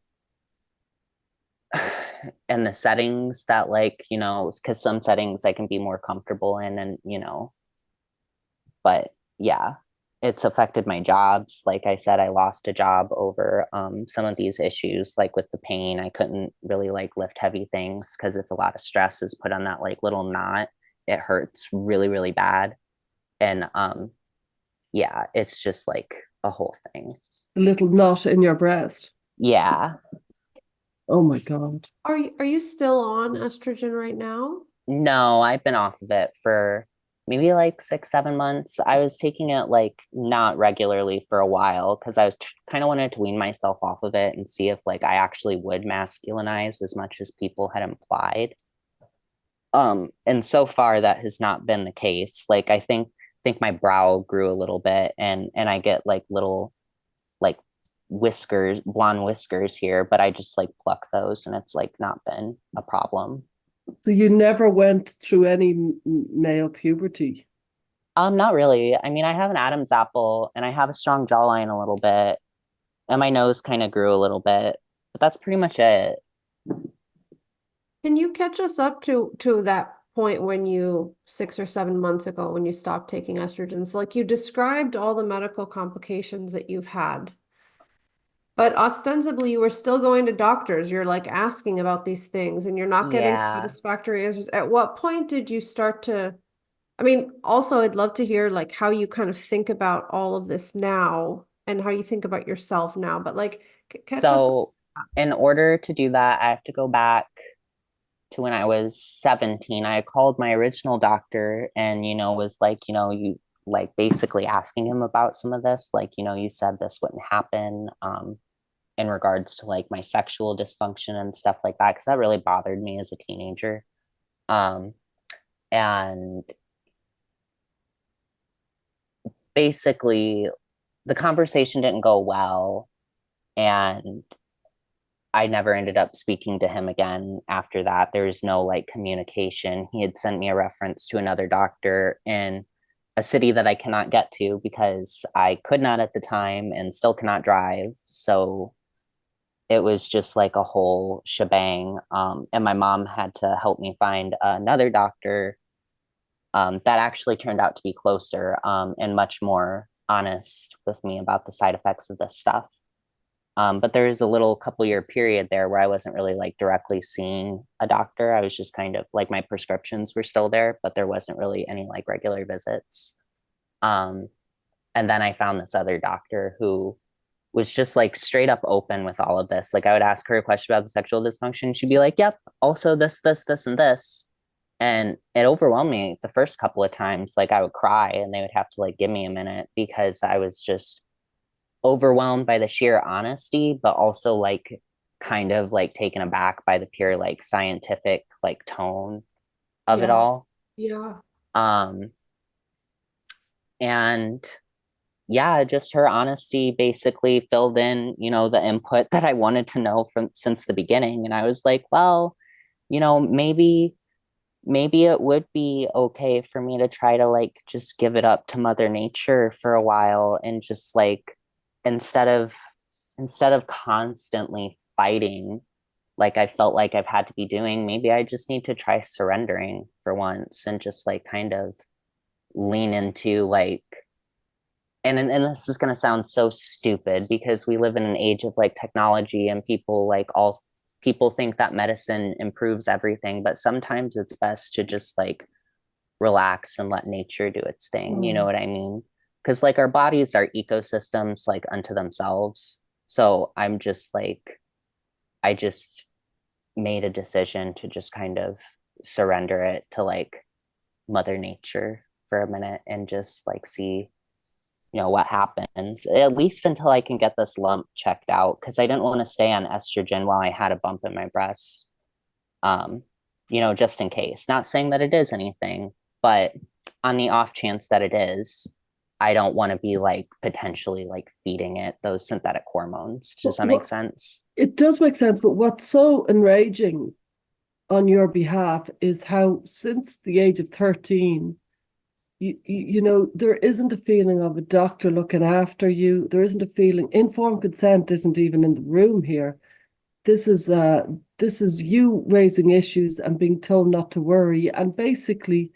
Speaker 3: the settings that like, you know, because some settings I can be more comfortable in and, you know, but yeah, it's affected my jobs. Like I said, I lost a job over some of these issues, like with the pain. I couldn't really like lift heavy things because if a lot of stress is put on that like little knot, it hurts really, really bad. And yeah, it's just like a whole thing.
Speaker 1: A little knot in your breast.
Speaker 3: Yeah.
Speaker 1: Oh my God.
Speaker 2: Are you still on estrogen right now?
Speaker 3: No, I've been off of it for maybe like 6, 7 months. I was taking it like not regularly for a while because I was kind of wanted to wean myself off of it and see if like I actually would masculinize as much as people had implied. And so far that has not been the case. Like I think my brow grew a little bit and I get like little like whiskers, blonde whiskers here, but I just like pluck those and it's like not been a problem.
Speaker 1: So you never went through any male puberty?
Speaker 3: Not really. I mean, I have an Adam's apple and I have a strong jawline a little bit, and my nose kind of grew a little bit, but that's pretty much it.
Speaker 2: Can you catch us up to that point when you 6 or 7 months ago when you stopped taking estrogens? Like you described all the medical complications that you've had, but ostensibly you were still going to doctors. You're like asking about these things and you're not getting
Speaker 3: Yeah.
Speaker 2: satisfactory answers. At what point did you start to, I mean, also I'd love to hear like how you kind of think about all of this now and how you think about yourself now, but like catch us.
Speaker 3: So, in order to do that, I have to go back to when I was 17. I called my original doctor and, you know, was like, you know, you like basically asking him about some of this, like, you know, you said this wouldn't happen. In regards to like my sexual dysfunction and stuff like that, because that really bothered me as a teenager. Um, and basically, the conversation didn't go well, and I never ended up speaking to him again after that. There was no like communication. He had sent me a reference to another doctor in a city that I cannot get to because I could not at the time and still cannot drive. So it was just like a whole shebang. And my mom had to help me find another doctor that actually turned out to be closer and much more honest with me about the side effects of this stuff. But there was a little couple year period there where I wasn't really like directly seeing a doctor. I was just kind of like my prescriptions were still there, but there wasn't really any like regular visits. Um, and then I found this other doctor who was just like straight up open with all of this. Like I would ask her a question about the sexual dysfunction. She'd be like, yep, also this, and this. And it overwhelmed me the first couple of times. Like I would cry and they would have to like give me a minute because I was just overwhelmed by the sheer honesty, but also like kind of like taken aback by the pure like scientific like tone of it
Speaker 2: Yeah,
Speaker 3: all.
Speaker 2: yeah.
Speaker 3: Um, and yeah, just her honesty basically filled in, you know, the input that I wanted to know from since the beginning. And I was like, well, you know, maybe it would be okay for me to try to like just give it up to Mother Nature for a while and just like instead of constantly fighting like I felt like I've had to be doing, maybe I just need to try surrendering for once and just like kind of lean into like and this is going to sound so stupid because we live in an age of like technology and people like all people think that medicine improves everything, but sometimes it's best to just like relax and let nature do its thing. You know
Speaker 1: Mm.
Speaker 3: what I mean? Because like our bodies are ecosystems like unto themselves. So I'm just like, I just made a decision to just kind of surrender it to like Mother Nature for a minute and just like see, you know, what happens, at least until I can get this lump checked out. Cause I didn't want to stay on estrogen while I had a bump in my breast. Um, you know, just in case. Not saying that it is anything, but on the off chance that it is, I don't want to be like potentially like feeding it those synthetic hormones. Does that make
Speaker 1: What,
Speaker 3: sense?
Speaker 1: it does make sense, but what's so enraging on your behalf is how since the age of 13, you know, there isn't a feeling of a doctor looking after you. There isn't a feeling, informed consent isn't even in the room here. This is this is you raising issues and being told not to worry, and basically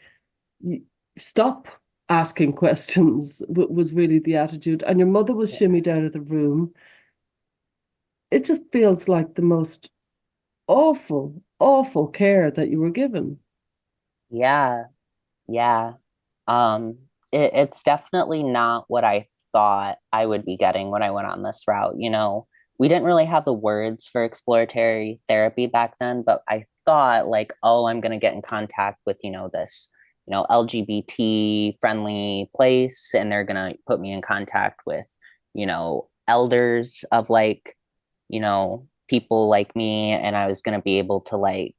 Speaker 1: stop asking questions was really the attitude. And your mother was
Speaker 3: Yeah.
Speaker 1: shimmied out of the room. It just feels like the most awful, awful care that you were given.
Speaker 3: Yeah. Yeah. Um, it's definitely not what I thought I would be getting when I went on this route. You know, we didn't really have the words for exploratory therapy back then, but I thought like, oh, I'm going to get in contact with, you know, this, you know, LGBT friendly place, and they're going to put me in contact with, you know, elders of like, you know, people like me, and I was going to be able to like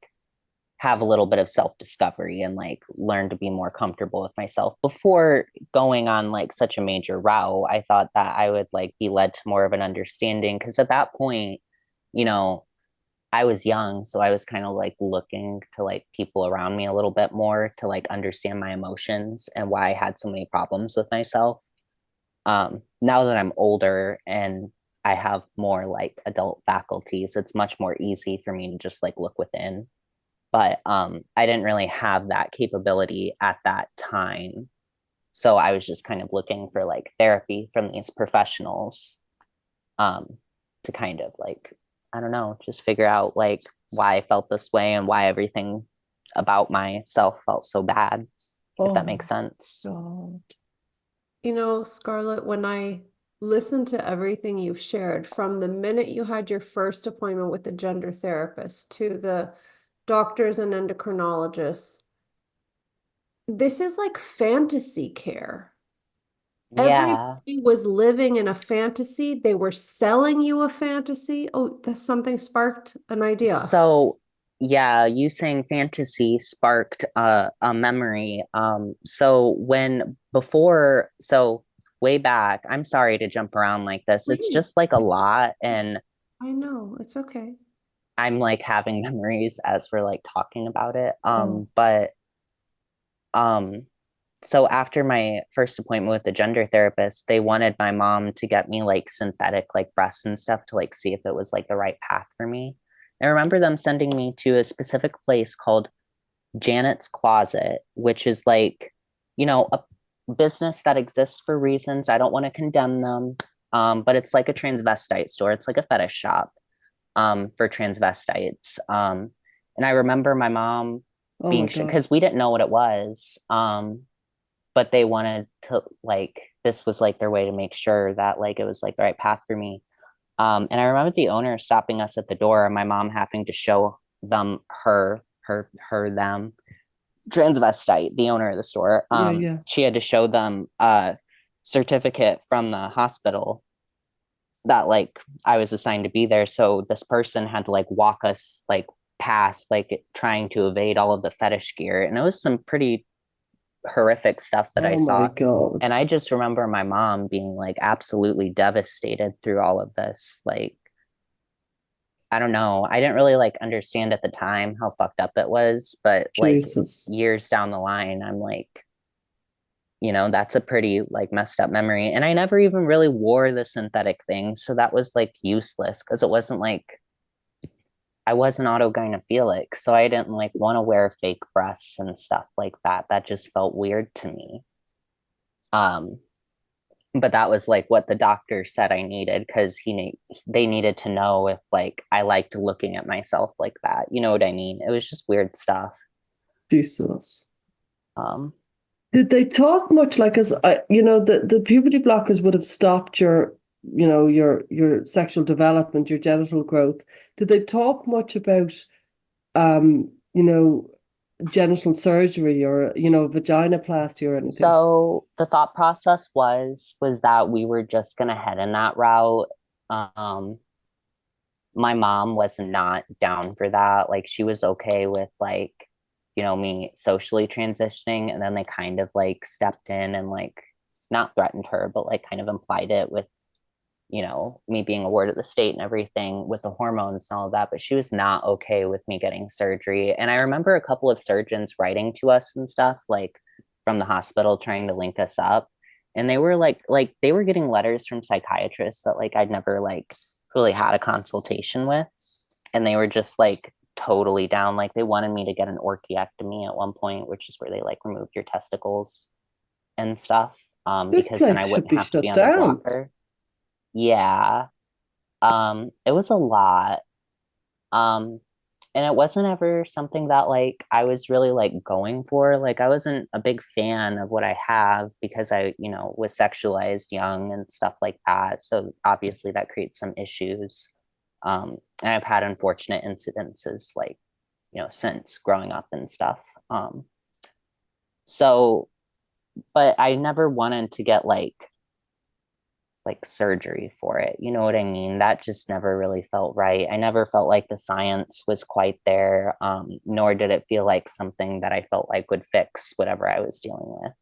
Speaker 3: have a little bit of self discovery and like learn to be more comfortable with myself before going on like such a major route. I thought that I would like be led to more of an understanding because at that point, you know, I was young, so I was kind of like looking to like people around me a little bit more to like understand my emotions and why I had so many problems with myself. Now that I'm older and I have more like adult faculties, it's much more easy for me to just like look within, but I didn't really have that capability at that time. So I was just kind of looking for like therapy from these professionals um, to kind of like, I don't know, just figure out like why I felt this way and why everything about myself felt so bad, if that
Speaker 1: Oh
Speaker 3: makes sense.
Speaker 1: God.
Speaker 2: You know, Scarlett, when I listen to everything you've shared, from the minute you had your first appointment with the gender therapist to the doctors and endocrinologists, this is like fantasy care.
Speaker 3: Yeah.
Speaker 2: Everybody was living in a fantasy. They were selling you a fantasy. Oh, that's something sparked an idea.
Speaker 3: So yeah, you saying fantasy sparked a memory. So when before, so way back, I'm sorry to jump around like this. It's
Speaker 2: Please.
Speaker 3: just like a lot, and
Speaker 2: I know, it's okay.
Speaker 3: I'm like having memories as we're like talking about it.
Speaker 1: Oh,
Speaker 3: But um, so after my first appointment with the gender therapist, they wanted my mom to get me like synthetic like breasts and stuff to like see if it was like the right path for me. I remember them sending me to a specific place called Janet's Closet, which is like, you know, a business that exists for reasons. I don't want to condemn them. But it's like a transvestite store. It's like a fetish shop for transvestites. And I remember my mom
Speaker 1: oh my
Speaker 3: being,
Speaker 1: God.
Speaker 3: because we didn't know what it was. But they wanted to like, this was like their way to make sure that like it was like the right path for me. And I remember the owner stopping us at the door and my mom having to show them them transvestite, the owner of the store.
Speaker 1: Yeah, yeah.
Speaker 3: She had to show them a certificate from the hospital that like I was assigned to be there. So this person had to like walk us like past like trying to evade all of the fetish gear. And it was some pretty horrific stuff that I
Speaker 1: Oh my
Speaker 3: saw.
Speaker 1: God.
Speaker 3: And I just remember my mom being like absolutely devastated through all of this. Like I don't know. I didn't really like understand at the time how fucked up it was, but like
Speaker 1: Jesus.
Speaker 3: years down the line, I'm like, that's a pretty like messed up memory. And I never even really wore the synthetic thing. So that was like useless because it wasn't like I wasn't autogynephilic. So I didn't like want to wear fake breasts and stuff like that. That just felt weird to me. Um, but that was like what the doctor said I needed because they needed to know if like I liked looking at myself like that. You know what I mean? It was just weird stuff.
Speaker 1: Jesus.
Speaker 3: Um,
Speaker 1: Did they talk much like as the puberty blockers would have stopped your sexual development, your genital growth. Did they talk much about um, you know, genital surgery or, vaginoplasty or anything?
Speaker 3: so the thought process was that we were just gonna head in that route. Um, my mom was not down for that. Like she was okay with like, me socially transitioning, and then they kind of like stepped in and like not threatened her, but like kind of implied it with, me being a ward of the state and everything with the hormones and all of that. But she was not okay with me getting surgery. And I remember a couple of surgeons writing to us and stuff, like from the hospital trying to link us up. And they were like they were getting letters from psychiatrists that like I'd never like really had a consultation with. And they were just like totally down. Like they wanted me to get an orchiectomy at one point, which is where they like remove your testicles and stuff.
Speaker 1: This
Speaker 3: Because then
Speaker 1: place
Speaker 3: I
Speaker 1: should
Speaker 3: wouldn't
Speaker 1: be
Speaker 3: have to be
Speaker 1: shut
Speaker 3: on the
Speaker 1: down.
Speaker 3: blocker. Yeah. It was a lot. Um, and it wasn't ever something that like I was really like going for. Like I wasn't a big fan of what I have because I, was sexualized young and stuff like that. So obviously that creates some issues. And I've had unfortunate incidences like, since growing up and stuff. So, but I never wanted to get like surgery for it. You know what I mean? That just never really felt right. I never felt like the science was quite there, nor did it feel like something that I felt like would fix whatever I was dealing with.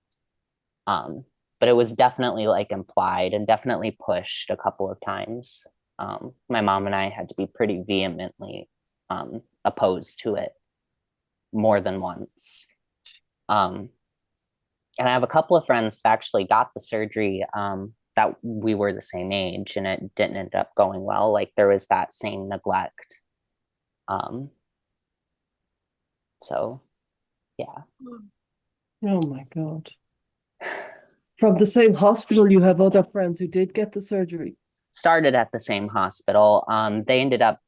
Speaker 3: Um, but it was definitely like implied and definitely pushed a couple of times. My mom and I had to be pretty vehemently opposed to it more than once. Um, and I have a couple of friends that actually got the surgery that we were the same age and it didn't end up going well. Like there was that same neglect. Um, so yeah.
Speaker 1: Oh my God. From the same hospital, you have other friends who did get the surgery.
Speaker 3: Started at the same hospital. They ended up,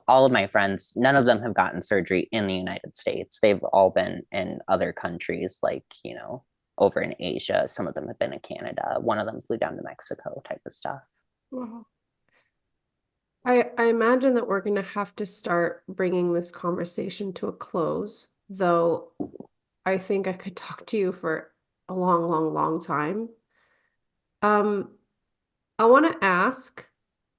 Speaker 3: all of my friends, none of them have gotten surgery in the United States. They've all been in other countries, like, over in Asia. Some of them have been in Canada. One of them flew down to Mexico, type of stuff.
Speaker 2: Wow. I imagine that we're going to have to start bringing this conversation to a close, though I think I could talk to you for a long, long, long time. I want to ask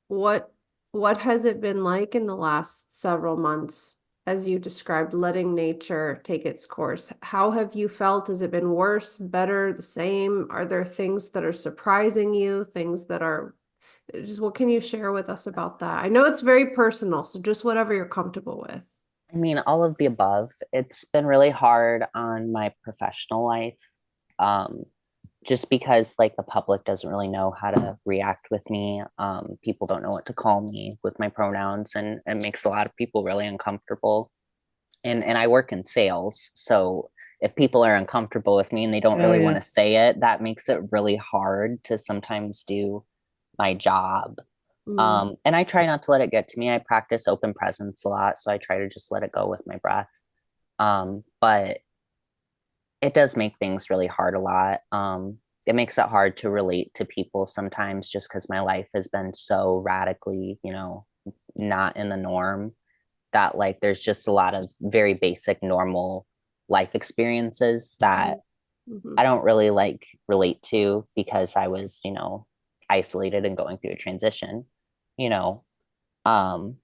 Speaker 2: what what has it been like in the last several months, as you described, letting nature take its course? How have you felt? Has it been worse, better, the same? Are there things that are surprising you, things that are just what can you share with us about that? I know it's very personal, so just whatever you're comfortable with.
Speaker 3: I mean, all of the above. It's been really hard on my professional life. Um, just because like the public doesn't really know how to react with me. People don't know what to call me with my pronouns, and it makes a lot of people really uncomfortable. And I work in sales, so if people are uncomfortable with me and they don't
Speaker 1: Oh
Speaker 3: really want
Speaker 1: yeah.
Speaker 3: to say it, that makes it really hard to sometimes do my job.
Speaker 2: Mm.
Speaker 3: And I try not to let it get to me. I practice open presence a lot, so I try to just let it go with my breath. But it does make things really hard a lot. It makes it hard to relate to people sometimes just because my life has been so radically, not in the norm that like there's just a lot of very basic normal life experiences that
Speaker 2: Mhm.
Speaker 3: I don't really like relate to because I was, isolated and going through a transition, you know. Um,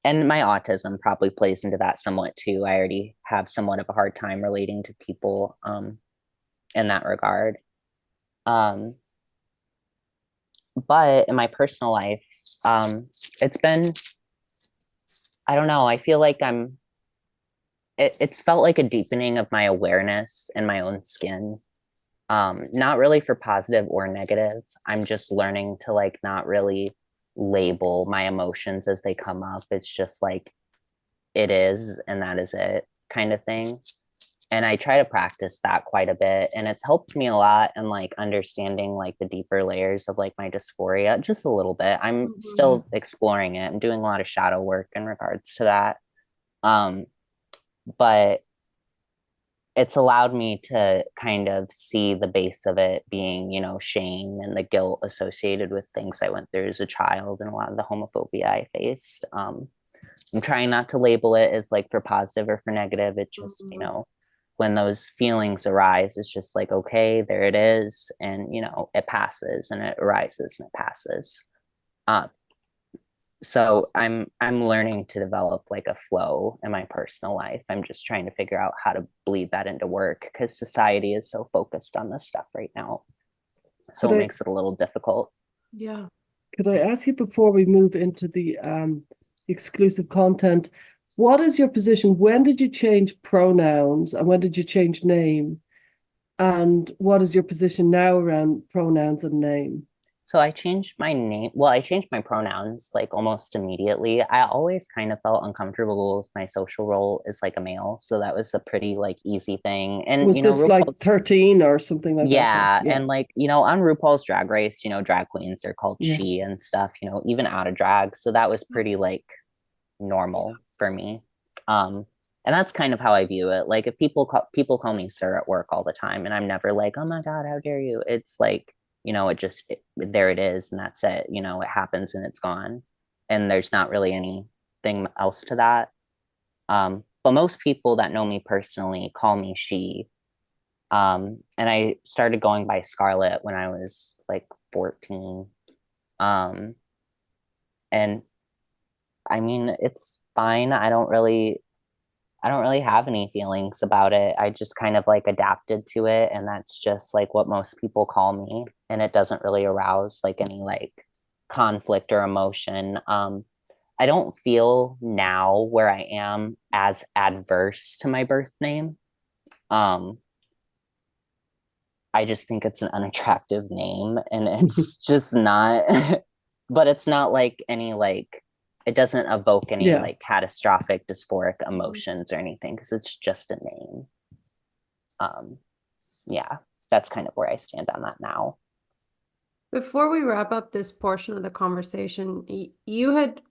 Speaker 3: and my autism probably plays into that somewhat too. I already have somewhat of a hard time relating to people in that regard. Um, but in my personal life, it's been I don't know. I feel like it's felt like a deepening of my awareness in my own skin. Not really for positive or negative. I'm just learning to like not really label my emotions as they come up. It's just like it is, and that is it kind of thing. And I try to practice that quite a bit. And it's helped me a lot in like understanding like the deeper layers of like my dysphoria just a little bit. I'm still exploring it. I'm doing a lot of shadow work in regards to that. But it's allowed me to kind of see the base of it being, you know, shame and the guilt associated with things I went through as a child and a lot of the homophobia I faced. I'm trying not to label it as like for positive or for negative. It just, you know, when those feelings arise, it's just like, okay, there it is. And, you know, it passes and it arises and it passes. So I'm learning to develop like a flow in my personal life. I'm just trying to figure out how to bleed that into work because society is so focused on this stuff right now. So it makes it a little difficult.
Speaker 2: Yeah.
Speaker 1: Could I ask you before we move into the exclusive content, what is your position? When did you change pronouns and when did you change name? And what is your position now around pronouns and name?
Speaker 3: So I changed my name. Well, I changed my pronouns like almost immediately. I always kind of felt uncomfortable with my social role as like a male. So that was a pretty like easy thing. And
Speaker 1: Was
Speaker 3: you know,
Speaker 1: this like 13 or something like that?
Speaker 3: yeah. And like, you know, on RuPaul's Drag Race, you know, drag queens are called she and stuff, you know, even out of drag. So that was pretty like normal for me. And that's kind of how I view it. Like if people call me sir at work all the time and I'm never like, oh my God, how dare you? It's like, you know, there it is and that's it. You know, it happens and it's gone. And there's not really anything else to that. But most people that know me personally call me she. And I started going by Scarlet when I was like 14. And I mean, it's fine. I don't really have any feelings about it. I just kind of like adapted to it. And that's just like what most people call me. And it doesn't really arouse like any like conflict or emotion. I don't feel now where I am as adverse to my birth name. I just think it's an unattractive name and it's just not, but it's not like any like, it doesn't evoke any like catastrophic dysphoric emotions or anything because it's just a name. Yeah, that's kind of where I stand on that now.
Speaker 2: Before we wrap up this portion of the conversation, we had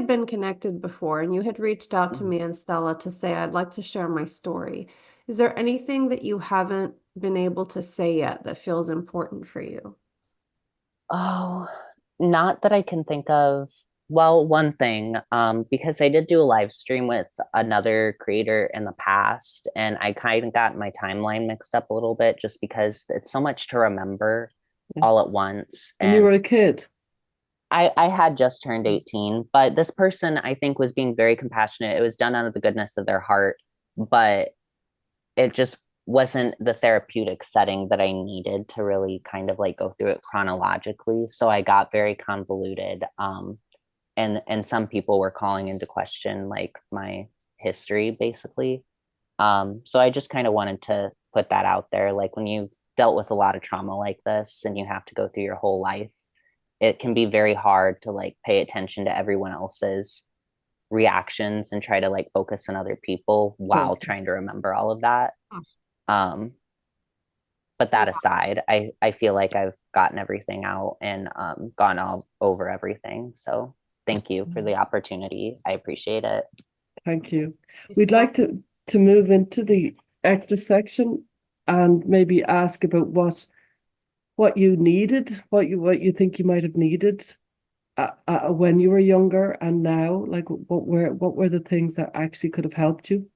Speaker 2: been connected before and you had reached out to me and Stella to say, I'd like to share my story. Is there anything that you haven't been able to say yet that feels important for you?
Speaker 3: Oh, not that I can think of. Well, one thing, because I did do a live stream with another creator in the past, and I kind of got my timeline mixed up a little bit just because it's so much to remember all at once.
Speaker 1: And you were a kid.
Speaker 3: I had just turned 18, but this person I think was being very compassionate. It was done out of the goodness of their heart, but it just wasn't the therapeutic setting that I needed to really kind of like go through it chronologically. So I got very convoluted. And some people were calling into question like my history basically. So I just kind of wanted to put that out there. Like when you've dealt with a lot of trauma like this and you have to go through your whole life, it can be very hard to like pay attention to everyone else's reactions and try to like focus on other people while trying to remember all of that. But that aside, I feel like I've gotten everything out and gone all over everything. So thank you for the opportunity. I appreciate it.
Speaker 1: Thank you. We'd like to move into the extra section and maybe ask about what you needed, what you think you might have needed when you were younger and now. Like what were the things that actually could have helped you?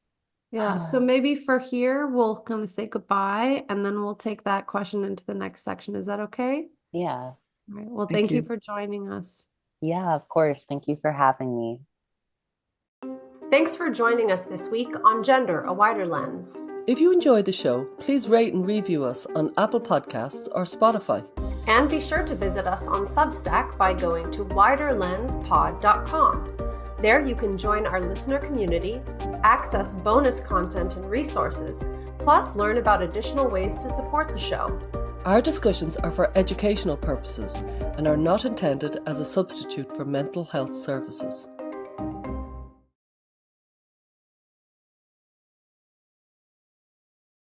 Speaker 2: Yeah, so maybe for here, we'll kind of say goodbye and then we'll take that question into the next section. Is that okay?
Speaker 3: Yeah.
Speaker 2: All right. Well, thank you for joining us.
Speaker 3: Yeah, of course. Thank you for having me.
Speaker 2: Thanks for joining us this week on Gender, a Wider Lens.
Speaker 1: If you enjoyed the show, please rate and review us on Apple Podcasts or Spotify.
Speaker 2: And be sure to visit us on Substack by going to widerlenspod.com. There you can join our listener community, access bonus content and resources, plus learn about additional ways to support the show.
Speaker 1: Our discussions are for educational purposes and are not intended as a substitute for mental health services.